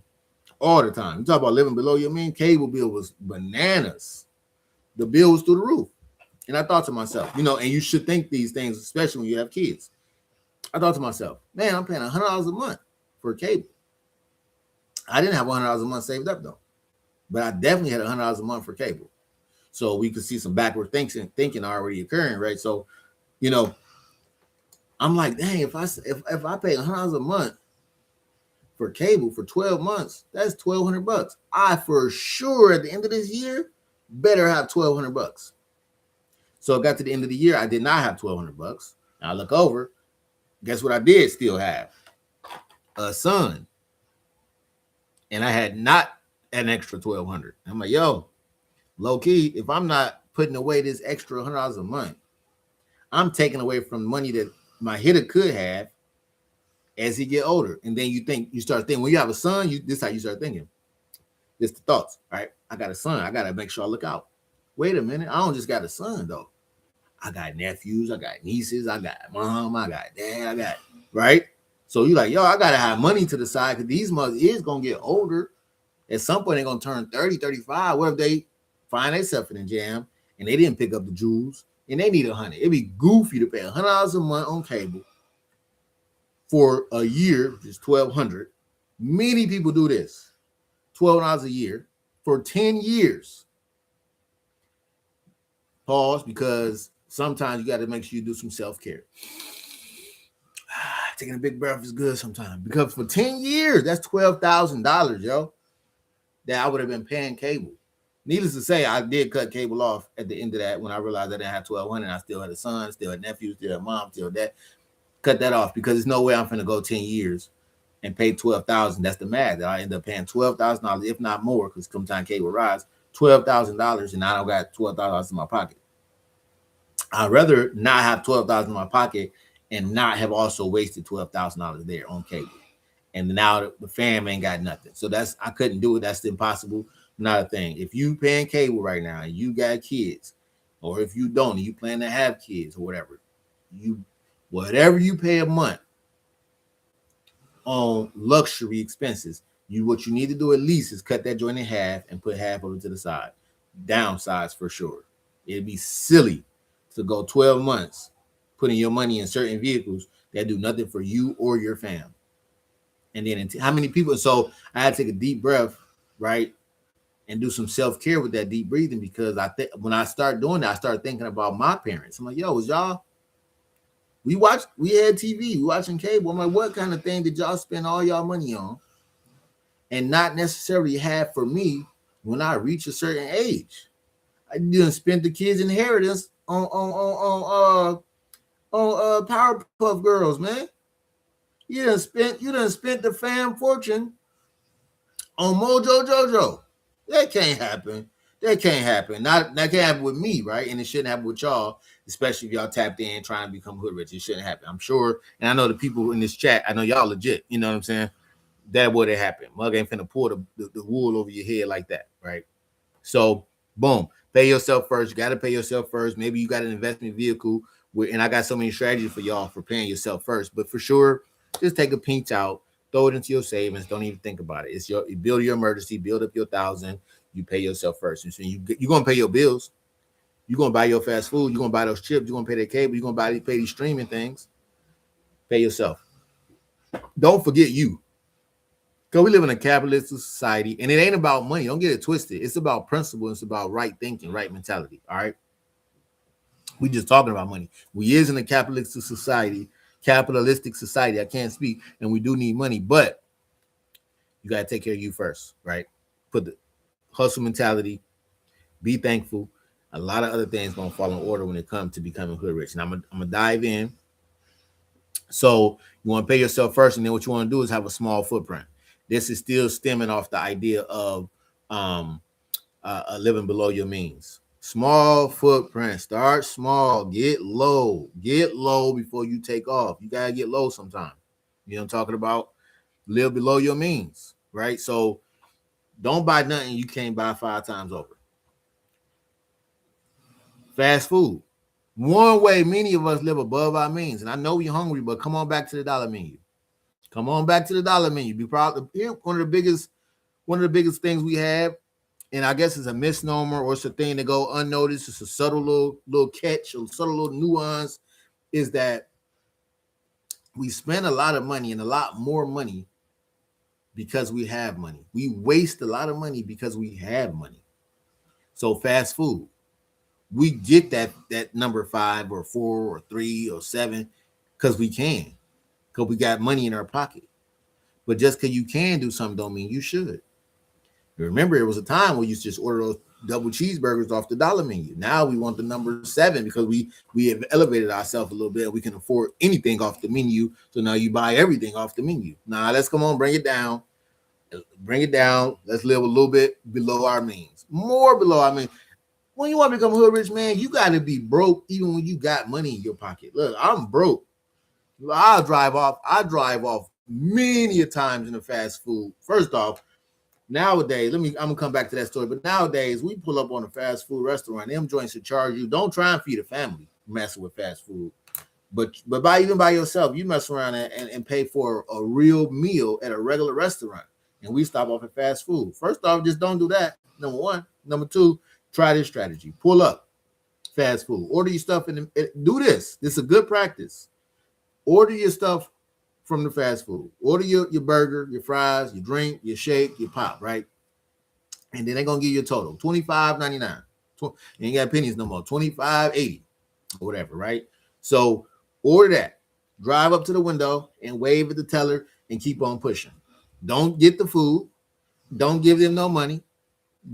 all the time. You talk about living below your means, cable bill was bananas. The bill was through the roof. And I thought to myself, and you should think these things, especially when you have kids. I thought to myself, man, I'm paying $100 a month for cable. I didn't have $100 a month saved up though, but I definitely had $100 a month for cable. So we could see some backward thinking already occurring, right? So, I'm like, dang, if I pay $100 a month for cable for 12 months, that's $1,200. I for sure at the end of this year better have $1,200. So I got to the end of the year, I did not have $1,200. Now I look over, guess what I did still have? A son. And I had not an extra $1,200. I'm like, yo, low key, if I'm not putting away this extra $100 a month, I'm taking away from money that my hitter could have as he get older. And then you start thinking, when you have a son, this is how you start thinking. It's the thoughts, right? I got a son. I got to make sure I look out. Wait a minute. I don't just got a son, though. I got nephews. I got nieces. I got mom. I got dad. Right? So you like, yo, I got to have money to the side because these mothers is going to get older. At some point, they're going to turn 30, 35. What if they find themselves in the jam and they didn't pick up the jewels and they need $100? It'd be goofy to pay $100 a month on cable for a year, which is $1,200. Many people do this. $12 a year for 10 years. Pause, because sometimes you got to make sure you do some self-care. Taking a big breath is good sometimes because for 10 years, that's $12,000, yo. that I would have been paying cable. Needless to say, I did cut cable off at the end of that when I realized I didn't have 1,200. I still had a son, still had nephews, still had mom, still that. Cut that off because there's no way I'm finna go 10 years and pay 12,000. That's the math. That I end up paying $12,000, if not more, because sometimes cable rise $12,000, and I don't got $12,000 in my pocket. I'd rather not have $12,000 in my pocket and not have also wasted $12,000 there on cable. And now the fam ain't got nothing. So that's, I couldn't do it. That's impossible. Not a thing. If you paying cable right now and you got kids, or if you don't, and you plan to have kids or whatever, whatever you pay a month on luxury expenses, what you need to do at least is cut that joint in half and put half over to the side. Downsize for sure. It'd be silly to go 12 months putting your money in certain vehicles that do nothing for you or your fam. And then how many people? So I had to take a deep breath, right? And do some self-care with that deep breathing, because I think when I start doing that, I start thinking about my parents. I'm like, yo, was y'all, we had TV, we watching cable. I'm like, what kind of thing did y'all spend all y'all money on and not necessarily have for me when I reach a certain age? I didn't spend the kids' inheritance on Powerpuff Girls, man. You done spent the fam fortune on Mojo Jojo. That can't happen. That can't happen. That can't happen with me, right? And it shouldn't happen with y'all, especially if y'all tapped in trying to become hood rich. It shouldn't happen. I'm sure, and I know the people in this chat, I know y'all legit. You know what I'm saying? That would have happened. Mug ain't finna pour the wool over your head like that, right? So, boom, pay yourself first. You got to pay yourself first. Maybe you got an investment vehicle, and I got so many strategies for y'all for paying yourself first. But for sure, just take a pinch out, throw it into your savings. Don't even think about it. It's you build your emergency, build up your 1,000. You pay yourself first. And so you're gonna pay your bills. You're gonna buy your fast food. You're gonna buy those chips. You're gonna pay that cable. You're gonna pay these streaming things. Pay yourself. Don't forget you. Because we live in a capitalist society, and it ain't about money. Don't get it twisted. It's about principle. It's about right thinking, right mentality. All right. We just talking about money. We is in a capitalistic society. I can't speak, and we do need money, but you gotta take care of you first, right? Put the hustle mentality, be thankful. A lot of other things gonna fall in order when it comes to becoming hood rich. And I'm gonna dive in. So you want to pay yourself first, and then what you want to do is have a small footprint. This is still stemming off the idea of living below your means. Small footprint. Start small. Get low. Get low before you take off. You gotta get low sometime. You know what I'm talking about? Live below your means, right? So don't buy nothing you can't buy 5 times over. Fast food. One way many of us live above our means. And I know you're hungry, but come on back to the dollar menu. Come on back to the dollar menu. Be proud of here. One of the biggest things we have, and I guess it's a misnomer or it's a thing to go unnoticed. It's a subtle little catch, a subtle little nuance, is that we spend a lot of money and a lot more money because we have money. We waste a lot of money because we have money. So fast food, we get that number 5 or 4 or 3 or 7 because we can, because we got money in our pocket. But just because you can do something don't mean you should. Remember, it was a time where you just order those double cheeseburgers off the dollar menu. Now we want the number 7 because we have elevated ourselves a little bit. We can afford anything off the menu. So now you buy everything off the menu. Now let's come on, bring it down. Bring it down. Let's live a little bit below our means. More below our means. When you want to become a hood rich man, you got to be broke even when you got money in your pocket. Look, I'm broke. I drive off many a times in the fast food. First off, nowadays, I'm gonna come back to that story, but nowadays we pull up on a fast food restaurant, them joints to charge you. Don't try and feed a family messing with fast food. But even by yourself, you mess around and pay for a real meal at a regular restaurant. And we stop off at fast food. First off, just don't do that. Number 1. Number 2, try this strategy. Pull up fast food. Order your stuff do this. This is a good practice. Order your stuff from the fast food. Order your burger, your fries, your drink, your shake, your pop, right? And then they're gonna give you a total $25.99. You ain't got pennies no more. $25.80 or whatever, right? So order that. Drive up to the window and wave at the teller and keep on pushing. Don't get the food. Don't give them no money.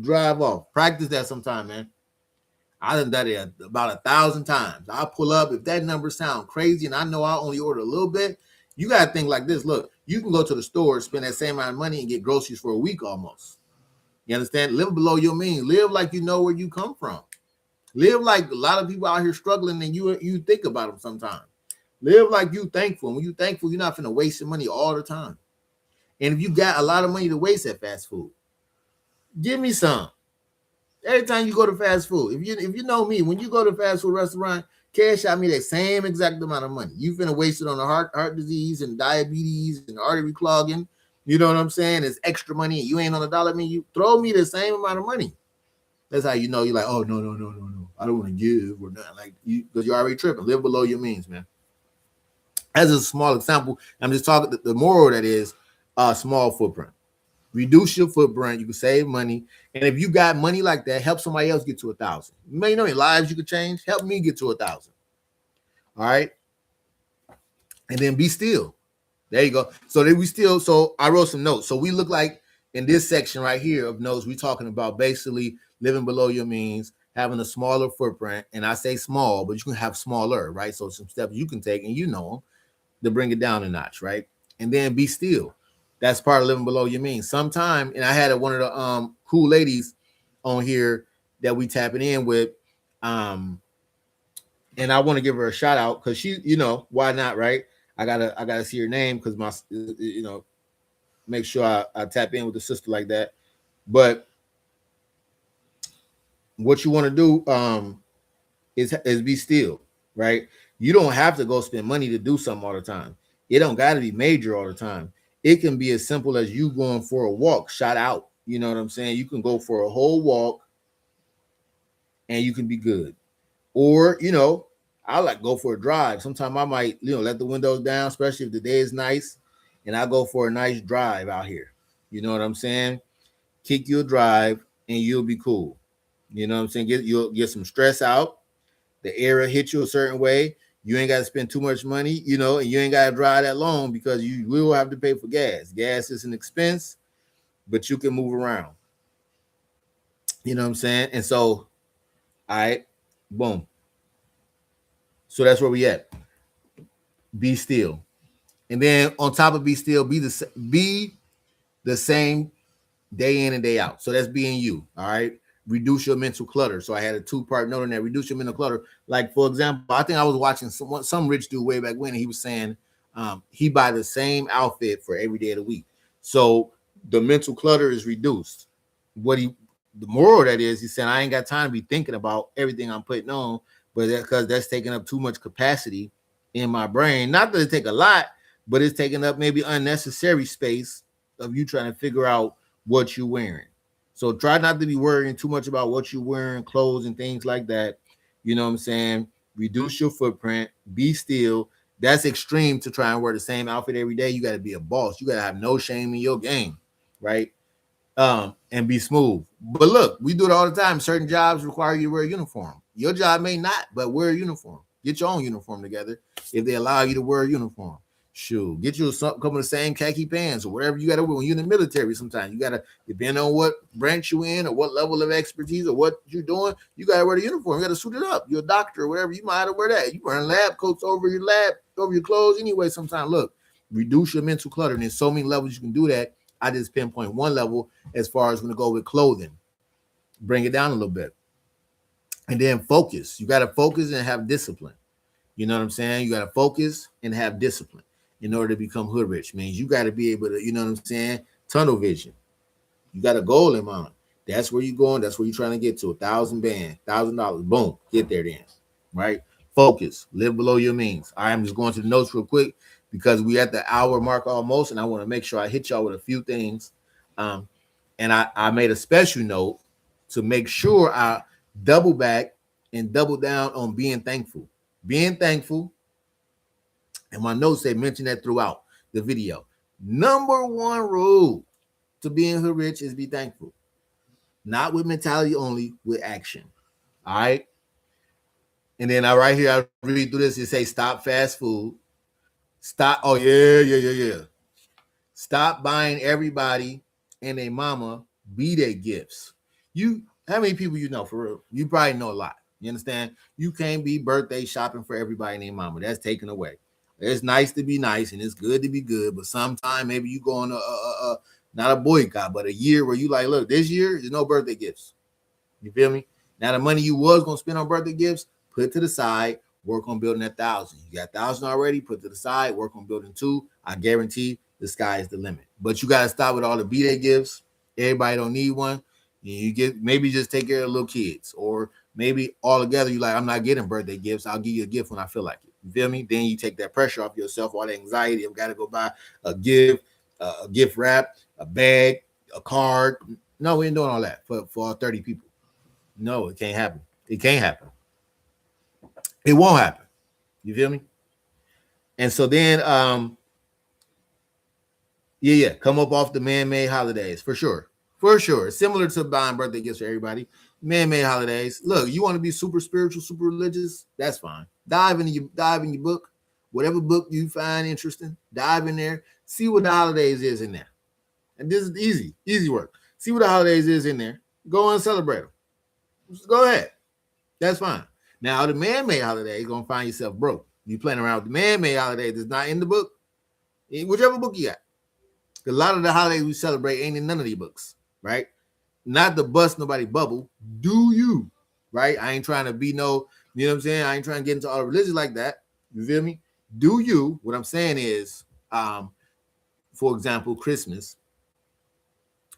Drive off. Practice that sometime, man. I done done it about 1,000 times. I pull up. If that number sound crazy and I know I only order a little bit, you got to think like this. Look, you can go to the store, spend that same amount of money and get groceries for a week almost. You understand? Live below your means. Live like you know where you come from. Live like a lot of people out here struggling and you think about them sometimes. Live like you thankful. When you thankful, you're not finna waste your money all the time. And if you got a lot of money to waste at fast food, give me some. Every time you go to fast food, if you know me, when you go to fast food restaurant, cash out me that same exact amount of money. You finna waste it on the heart disease and diabetes and artery clogging. You know what I'm saying? It's extra money and you ain't on a dollar. I mean, you throw me the same amount of money. That's how you know you're like, oh no. I don't want to give or nothing. Like you because you're already tripping. Live below your means, man. As a small example, I'm just talking the moral that is small footprint. Reduce your footprint. You can save money. And if you got money like that, help somebody else get to 1,000. You may know any lives you could change. Help me get to 1,000. All right. And then be still. There you go. So then so I wrote some notes. So we look like in this section right here of notes, we're talking about basically living below your means, having a smaller footprint. And I say small, but you can have smaller, right? So some steps you can take and you know them to bring it down a notch, right? And then be still. That's part of living below your means. Sometime, and I had one of the cool ladies on here that we tapping in with, and I want to give her a shout out because she, why not, right? I gotta see her name because my, make sure I tap in with the sister like that. But what you want to do is be still, right? You don't have to go spend money to do something all the time. It don't got to be major all the time. It can be as simple as you going for a walk, shot out. You know what I'm saying? You can go for a whole walk and you can be good. Or, I like go for a drive. Sometimes I might, let the windows down, especially if the day is nice, and I go for a nice drive out here. You know what I'm saying? Kick your drive and you'll be cool. You know what I'm saying? You'll get some stress out. The air will hit you a certain way. You ain't got to spend too much money, and you ain't got to drive that long because you will have to pay for gas. Gas is an expense, but you can move around. You know what I'm saying? And so, all right, boom. So that's where we at. Be still. And then on top of be still, be the same day in and day out. So that's being you. All right. Reduce your mental clutter. So I had a 2-part note on that. Reduce your mental clutter. Like, for example, I think I was watching some rich dude way back when, and he was saying he buy the same outfit for every day of the week. So the mental clutter is reduced. The moral of that is, he said, I ain't got time to be thinking about everything I'm putting on, but because that's taking up too much capacity in my brain. Not that it take a lot, but it's taking up maybe unnecessary space of you trying to figure out what you're wearing. So try not to be worrying too much about what you're wearing, clothes and things like that. You know what I'm saying? Reduce your footprint, be still. That's extreme to try and wear the same outfit every day. You got to be a boss. You got to have no shame in your game, right? And be smooth. But look, we do it all the time. Certain jobs require you to wear a uniform. Your job may not, but wear a uniform. Get your own uniform together if they allow you to wear a uniform. Shoot, get you some couple of the same khaki pants or whatever you got to wear when you're in the military. Sometimes you got to, depend on what branch you in or what level of expertise or what you're doing, you got to wear the uniform. You got to suit it up. You're a doctor or whatever. You might have to wear that. You wearing lab coats over your clothes anyway. Sometimes, look, reduce your mental clutter. And there's so many levels you can do that. I just pinpoint one level as far as going to go with clothing. Bring it down a little bit. And then focus. You got to focus and have discipline. You know what I'm saying? You got to focus and have discipline in order to become hood rich. Means you got to be able to, you know what I'm saying? Tunnel vision. You got a goal in mind. That's where you're going. That's where you're trying to get to. 1,000 band, $1,000. Boom. Get there then. Right? Focus. Live below your means. I'm just going to the notes real quick because we at the hour mark almost, and I want to make sure I hit y'all with a few things. And I made a special note to make sure I double back and double down on being thankful. Being thankful. And my notes say mention that throughout the video. Number one rule to being hood rich is be thankful. Not with mentality only, with action. All right. And then right here, I read through this. It say stop fast food. Stop. Oh, yeah. Stop buying everybody and their mama B-Day gifts. How many people you know for real? You probably know a lot. You understand? You can't be birthday shopping for everybody and their mama. That's taken away. It's nice to be nice and it's good to be good, but sometime maybe you go on not a boycott, but a year where you like, look, this year there's no birthday gifts. You feel me? Now the money you was gonna spend on birthday gifts, put it to the side, work on building 1,000. You got 1,000 already, put it to the side, work on building 2. I guarantee the sky is the limit. But you gotta stop with all the B-Day gifts. Everybody don't need one. You get maybe just take care of little kids, or maybe all together you like, I'm not getting birthday gifts. I'll give you a gift when I feel like it. You feel me? Then you take that pressure off yourself, all the anxiety. I've got to go buy a gift wrap, a bag, a card. No, we ain't doing all that for all 30 people. No, it can't happen. It can't happen. It won't happen. You feel me? And so then, yeah, come up off the man-made holidays for sure. For sure. Similar to buying birthday gifts for everybody. Man-made holidays. Look, you want to be super spiritual, super religious? That's fine. Dive in your book. Whatever book you find interesting, dive in there. See what the holidays is in there. And this is easy work. See what the holidays is in there. Go and celebrate them. Just go ahead. That's fine. Now, the man-made holiday, you're going to find yourself broke. You playing around with the man-made holiday that's not in the book, whichever book you got. A lot of the holidays we celebrate ain't in none of these books, right? Not to bust nobody bubble. Do you, right? I ain't trying to be no, you know what I'm saying? I ain't trying to get into all the religion like that. You feel me? Do you? What I'm saying is, for example, Christmas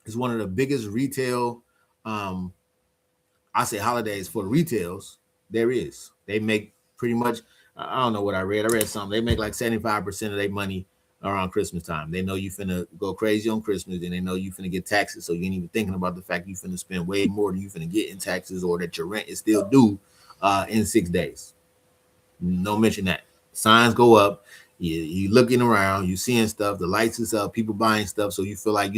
is one of the biggest retail, I say holidays for the retails there is. They make pretty much, I don't know what I read something. They make like 75% of their money around Christmas time. They know you finna go crazy on Christmas, and they know you finna get taxes. So you ain't even thinking about the fact you finna spend way more than you finna get in taxes, or that your rent is still due in 6 days. Don't mention that. Signs go up. You looking around, you seeing stuff, the lights is up, people buying stuff. So you feel like,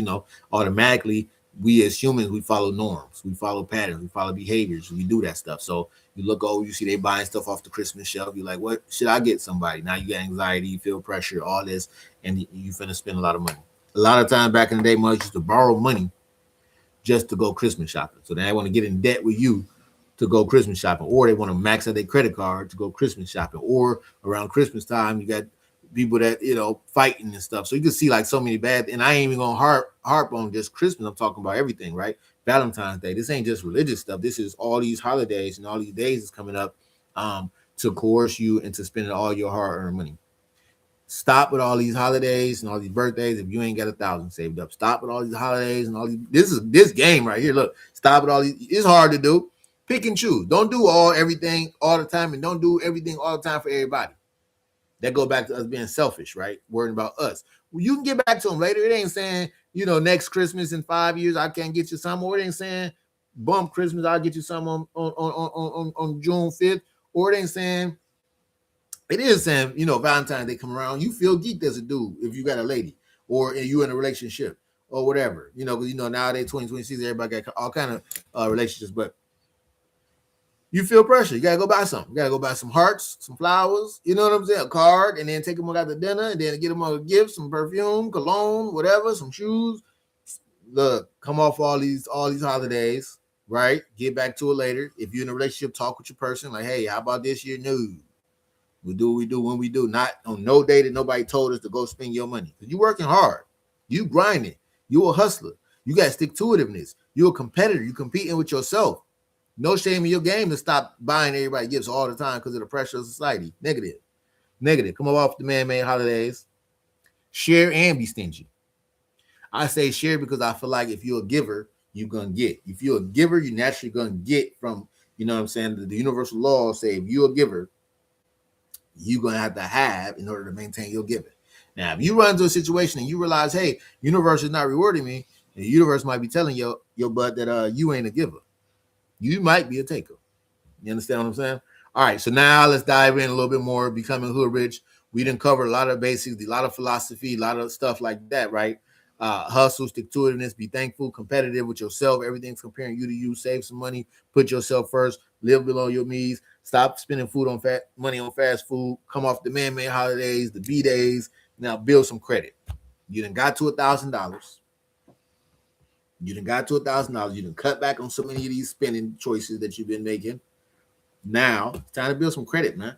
automatically we as humans, we follow norms, we follow patterns, we follow behaviors, we do that stuff. So you look over, you see they buying stuff off the Christmas shelf. You're like, what should I get somebody? Now you got anxiety, you feel pressure, all this, and you finna spend a lot of money. A lot of times back in the day, mothers used to borrow money just to go Christmas shopping. So they want to get in debt with you to go Christmas shopping, or they want to max out their credit card to go Christmas shopping, or around Christmas time, you got people that, fighting and stuff. So you can see like so many bad, and I ain't even gonna harp on just Christmas. I'm talking about everything, right? Valentine's Day. This ain't just religious stuff. This is all these holidays and all these days is coming up to coerce you into spending all your hard-earned money. Stop with all these holidays and all these birthdays if you ain't got 1,000 saved up. Stop with all these holidays and all these. This game right here. Look, stop with all these. It's hard to do. Pick and choose. Don't do everything all the time, and don't do everything all the time for everybody. That go back to us being selfish, right? Worrying about us. Well, you can get back to them later. It ain't saying, next Christmas in 5 years I can't get you some, or it ain't saying bump Christmas, I'll get you some on June 5th, or it ain't saying. It is saying, Valentine's Day come around, you feel geeked as a dude if you got a lady, or you in a relationship, or whatever. Because nowadays 2026, everybody got all kind of relationships, but you feel pressure. You gotta go buy something. You gotta go buy some hearts, some flowers. You know what I'm saying? A card, and then take them out to dinner, and then get them a gift, some perfume, cologne, whatever, some shoes. Look, come off all these holidays, right? Get back to it later. If you're in a relationship, talk with your person. Like, hey, how about this year? No, we do what we do when we do. Not on no day that nobody told us to go spend your money. Because you're working hard. You grinding. You a hustler. You got stick-to-itiveness. You're a competitor. You competing with yourself. No shame in your game to stop buying everybody gifts all the time because of the pressure of society. Negative. Come off the man-made holidays. Share and be stingy. I say share because I feel like if you're a giver, you're going to get. If you're a giver, you're naturally going to get from, what I'm saying, the universal law say if you're a giver, you're going to have in order to maintain your giving. Now, if you run into a situation and you realize, hey, universe is not rewarding me, the universe might be telling your butt that you ain't a giver. You might be a taker. You understand what I'm saying? All right, so now let's dive in a little bit more, becoming hood rich. We didn't cover a lot of basics, a lot of philosophy, a lot of stuff like that, right? Hustle, stick-to-itiveness, be thankful, competitive with yourself. Everything's comparing you to you. Save some money, put yourself first, live below your means, stop spending money on fast food, come off the man-made holidays, the B-days. Now build some credit. You done got to $1,000. You done got to $1,000. You done cut back on so many of these spending choices that you've been making. Now it's time to build some credit, man.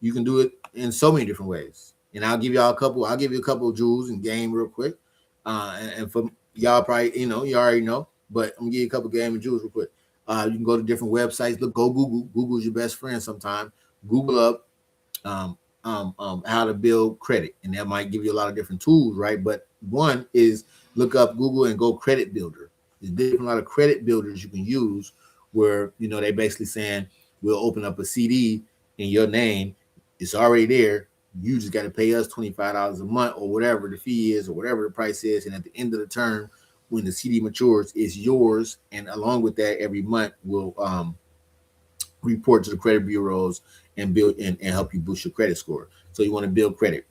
You can do it in so many different ways. And I'll give y'all a couple. I'll give you a couple of jewels and game real quick. And for y'all, probably you already know, but I'm gonna give you a couple of game and jewels real quick. You can go to different websites. Go Google. Google's your best friend. Sometimes Google up how to build credit, and that might give you a lot of different tools, right? But one is look up Google and go credit builder. There's different a lot of credit builders you can use where they basically saying we'll open up a CD in your name. It's already there. You just got to pay us $25 a month or whatever the fee is or whatever the price is. And at the end of the term, when the CD matures, it's yours. And along with that, every month we'll report to the credit bureaus and build and help you boost your credit score. So you want to build credit.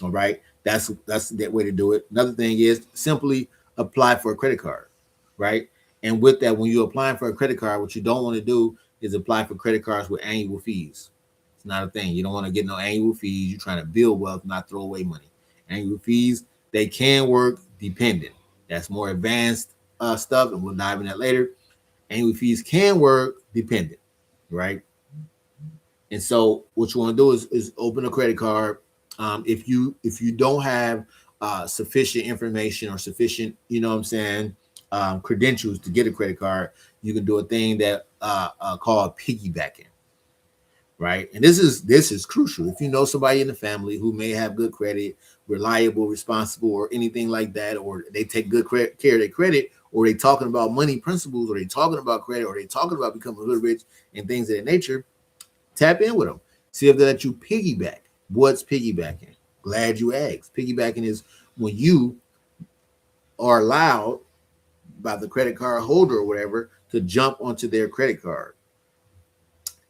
All right. That's that way to do it. Another thing is simply apply for a credit card. Right. And with that, when you're applying for a credit card, what you don't want to do is apply for credit cards with annual fees. It's not a thing. You don't want to get no annual fees. You're trying to build wealth, not throw away money. Annual fees, they can work dependent. That's more advanced stuff, and we'll dive in that later. Annual fees can work dependent, right? And so what you want to do is open a credit card. If you don't have sufficient information or sufficient, credentials to get a credit card, you can do a thing that called piggybacking. Right. And this is crucial. If you know somebody in the family who may have good credit, reliable, responsible, or anything like that, or they take good care of their credit, or they talking about money principles, or they talking about credit, or they talking about becoming a little rich and things of that nature, tap in with them. See if they let you piggyback. What's piggybacking? Glad you asked. Piggybacking is when you are allowed by the credit card holder or whatever to jump onto their credit card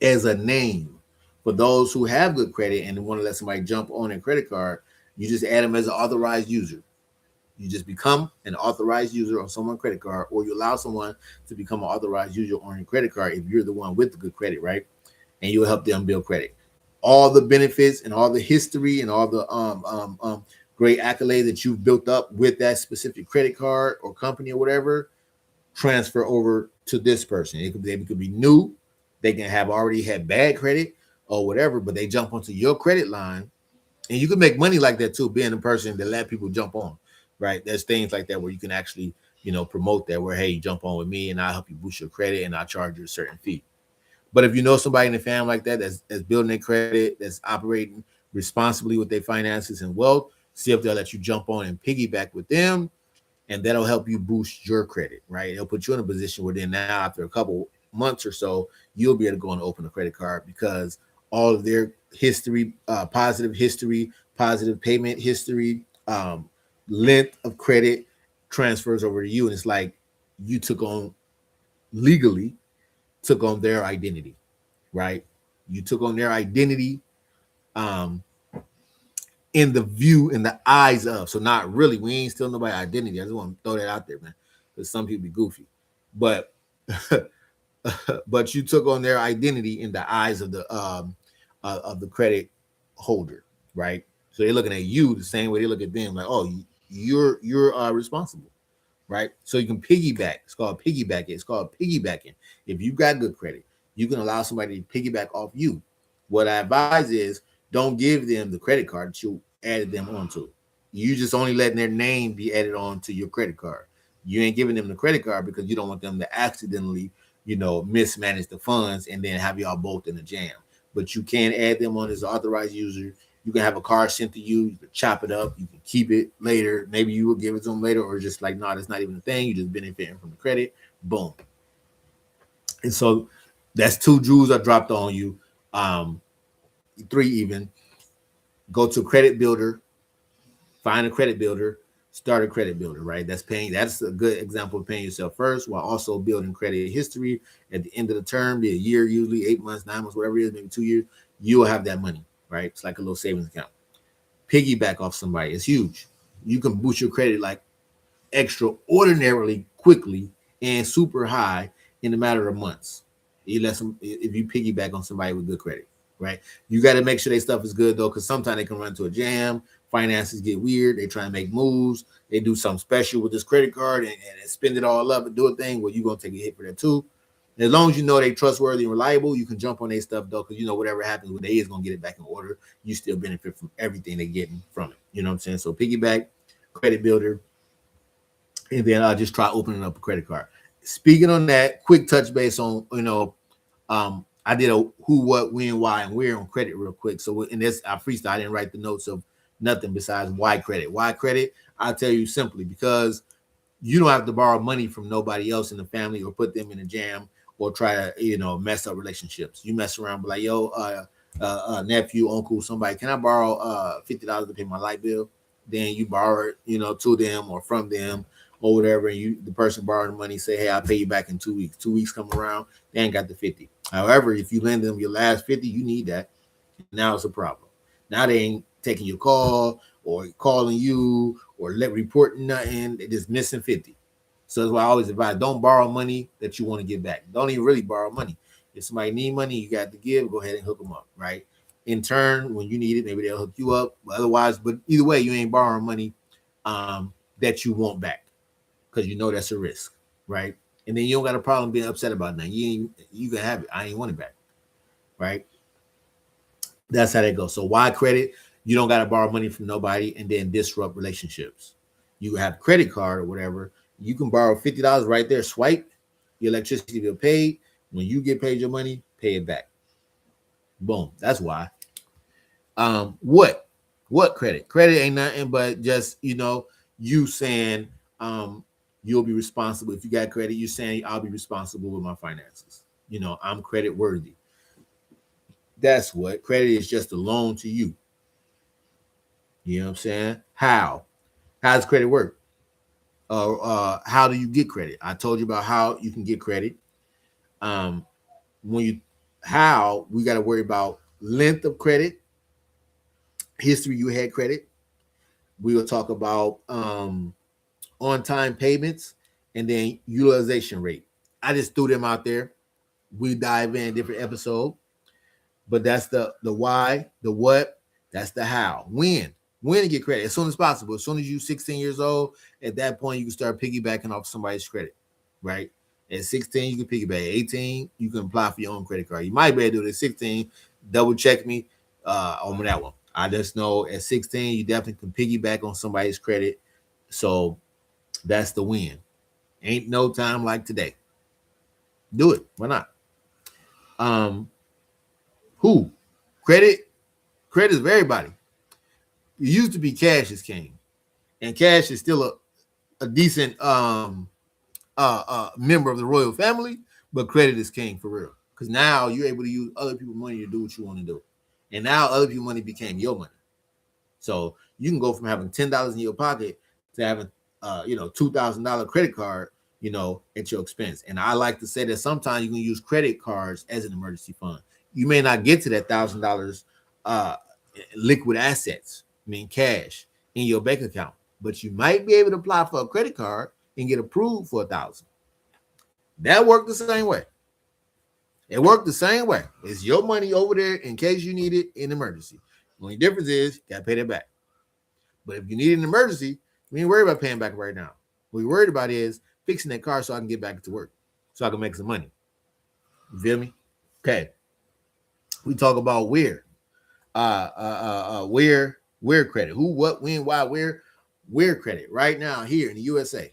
as a name. For those who have good credit and want to let somebody jump on a credit card, you just add them as an authorized user. You just become an authorized user on someone's credit card, or you allow someone to become an authorized user on your credit card if you're the one with the good credit, right? And you'll help them build credit. All the benefits and all the history and all the great accolades that you've built up with that specific credit card or company or whatever transfer over to this person. They could be new. They can have already had bad credit or whatever, but they jump onto your credit line, and you can make money like that too, being a person that let people jump on, right? There's things like that where you can actually, promote that where, hey, jump on with me and I'll help you boost your credit and I'll charge you a certain fee. But if you know somebody in the family like that, that's building their credit, that's operating responsibly with their finances and wealth, see if they'll let you jump on and piggyback with them, and that'll help you boost your credit, right? It'll put you in a position where then now after a couple months or so, you'll be able to go and open a credit card because all of their history, positive payment history, length of credit transfers over to you. And it's like you legally took on their identity, right? You took on their identity in the eyes of. So not really, we ain't stealing nobody's identity. I just want to throw that out there, man, because some people be goofy. But but you took on their identity in the eyes of the credit holder, right? So they're looking at you the same way they look at them, like, oh, you're responsible, right? So you can piggyback. It's called piggybacking. It's called piggybacking. If you got good credit, you can allow somebody to piggyback off you. What I advise is don't give them the credit card that you added them onto. You just only letting their name be added on to your credit card. You ain't giving them the credit card because you don't want them to accidentally, mismanage the funds and then have y'all both in a jam. But you can add them on as an authorized user. You can have a card sent to you. You can chop it up. You can keep it later. Maybe you will give it to them later, or just like, no, that's not even a thing. You just benefiting from the credit. Boom. And so that's 2 jewels I dropped on you. 3 even. Go to credit builder. Find a credit builder. Start a credit builder, right? That's a good example of paying yourself first while also building credit history. At the end of the term, be a year, usually 8 months, 9 months, whatever it is, maybe 2 years, you will have that money, right? It's like a little savings account. Piggyback off somebody. It's huge. You can boost your credit like extraordinarily quickly and super high in a matter of months. If you piggyback on somebody with good credit, right? You got to make sure their stuff is good though, because sometimes they can run into a jam. finances get weird. They try and make moves. They do something special with this credit card and spend it all up and do a thing where you're going to take a hit for that too. And as long as you know they trustworthy and reliable, you can jump on their stuff though, because you know whatever happens with they is going to get it back in order. You still benefit from everything they're getting from it. You know what I'm saying? So piggyback, credit builder, and then I'll just try opening up a credit card. Speaking on that, quick touch base on, I did a who, what, when, why, and where on credit real quick. So in this, I freestyle. I didn't write the notes of nothing besides why credit. Why credit? I'll tell you simply because you don't have to borrow money from nobody else in the family or put them in a jam or try to, mess up relationships. You mess around, be like, yo, nephew, uncle, somebody, can I borrow $50 to pay my light bill? Then you borrow it, to them or from them or whatever, and the person borrowing the money say, hey, I'll pay you back in 2 weeks. 2 weeks come around, they ain't got the 50. However, if you lend them your last 50, you need that. Now it's a problem. Now they ain't taking your call or calling you or reporting nothing. They're just missing 50. So that's why I always advise, don't borrow money that you want to get back. Don't even really borrow money. If somebody need money, you got to give, go ahead and hook them up, right? In turn, when you need it, maybe they'll hook you up. But either way, you ain't borrowing money that you want back because you know that's a risk, right? And then you don't got a problem being upset about nothing. You can have it. I ain't want it back, right? That's how that goes. So why credit? You don't got to borrow money from nobody and then disrupt relationships. You have a credit card or whatever. You can borrow $50 right there, swipe, your electricity bill paid. When you get paid your money, pay it back. Boom. That's why. What credit? Credit ain't nothing but just, you saying you'll be responsible. If you got credit, you're saying I'll be responsible with my finances. I'm credit worthy. That's what credit is, just a loan to you. You know what I'm saying? How does credit work? How do you get credit? I told you about how you can get credit. We got to worry about length of credit, history you had credit. We will talk about on-time payments and then utilization rate. I just threw them out there. We dive in a different episode, but that's the why, the what, that's the how. When to get credit as soon as possible. As soon as you're 16 years old, at that point you can start piggybacking off somebody's credit, right? At 16, you can piggyback. At 18, you can apply for your own credit card. You might be able to do it at 16. Double check me on that one. I just know at 16, you definitely can piggyback on somebody's credit. So that's the win. Ain't no time like today. Do it. Why not? Who? Credit is for everybody. It used to be cash is king. And cash is still a decent member of the royal family, but credit is king for real. Because now you're able to use other people's money to do what you want to do. And now other people's money became your money. So you can go from having $10 in your pocket to having $2,000 credit card, at your expense. And I like to say that sometimes you can use credit cards as an emergency fund. You may not get to that $1,000 liquid assets, cash in your bank account, but you might be able to apply for a credit card and get approved for $1,000. That worked the same way. It worked the same way. It's your money over there in case you need it in emergency. The only difference is you got to pay that back. But if you need an emergency, we ain't worried about paying back right now. What we're worried about is fixing that car so I can get back to work, so I can make some money. You feel me? Okay. We talk about where credit, who, what, when, why, where credit. Right now here in the USA.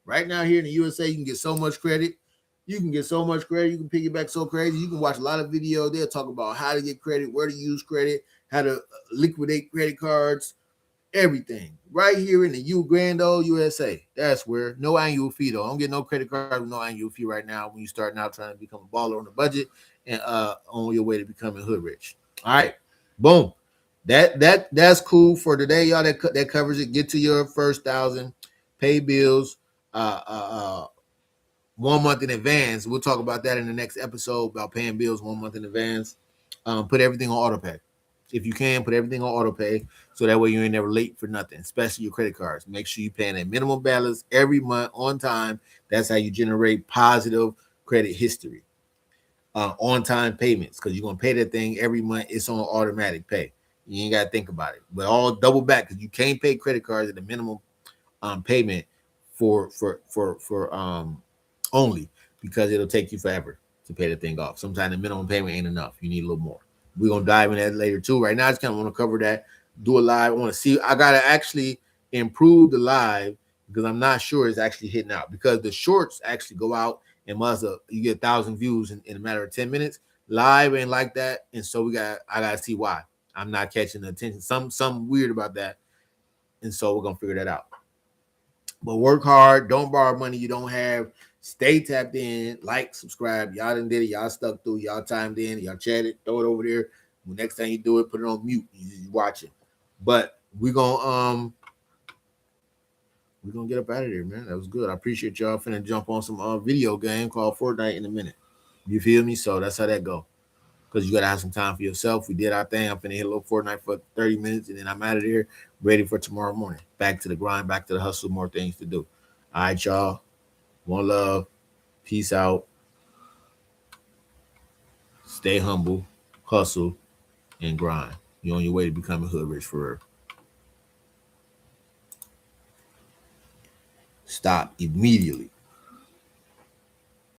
Right now here in the USA, you can get so much credit. You can piggyback so crazy. You can watch a lot of videos. They'll talk about how to get credit, where to use credit, how to liquidate credit cards, everything. Right here in the grand old USA. That's where. No annual fee, though. Don't get no credit card with no annual fee right now when you start now trying to become a baller on a budget and on your way to becoming hood rich. All right. Boom. That's cool for today, y'all. That covers it. Get to your first 1,000. Pay bills. 1 month in advance. We'll talk about that in the next episode about paying bills 1 month in advance. Put everything on auto pay. If you can, put everything on auto pay so that way you ain't never late for nothing, especially your credit cards. Make sure you're paying a minimum balance every month on time. That's how you generate positive credit history. On-time payments, because you're going to pay that thing every month. It's on automatic pay. You ain't gotta think about it. But all double back because you can't pay credit cards at the minimum payment for only because it'll take you forever to pay the thing off. Sometimes the minimum payment ain't enough. You need a little more. We're gonna dive in that later too. Right now, I just kind of want to cover that. Do a live. I want to see. I gotta actually improve the live because I'm not sure it's actually hitting out because the shorts actually go out and you get 1,000 views in a matter of 10 minutes. Live ain't like that, and so I gotta see why I'm not catching the attention. Some weird about that, and so we're gonna figure that out. But work hard. Don't borrow money you don't have. Stay tapped in. Like, subscribe. Y'all done did it. Y'all stuck through. Y'all timed in. Y'all chatted. Throw it over there. Next time you do it, put it on mute. You watch it. But we're gonna get up out of there, man. That was good. I appreciate y'all. Finna jump on some video game called Fortnite in a minute. You feel me? So that's how that go. Because you gotta have some time for yourself. We did our thing. I'm finna hit a little Fortnite for 30 minutes, and then I'm out of there, ready for tomorrow morning. Back to the grind, back to the hustle, more things to do. All right, y'all. One love. Peace out. Stay humble, hustle, and grind. You're on your way to becoming hood rich for real. Stop immediately.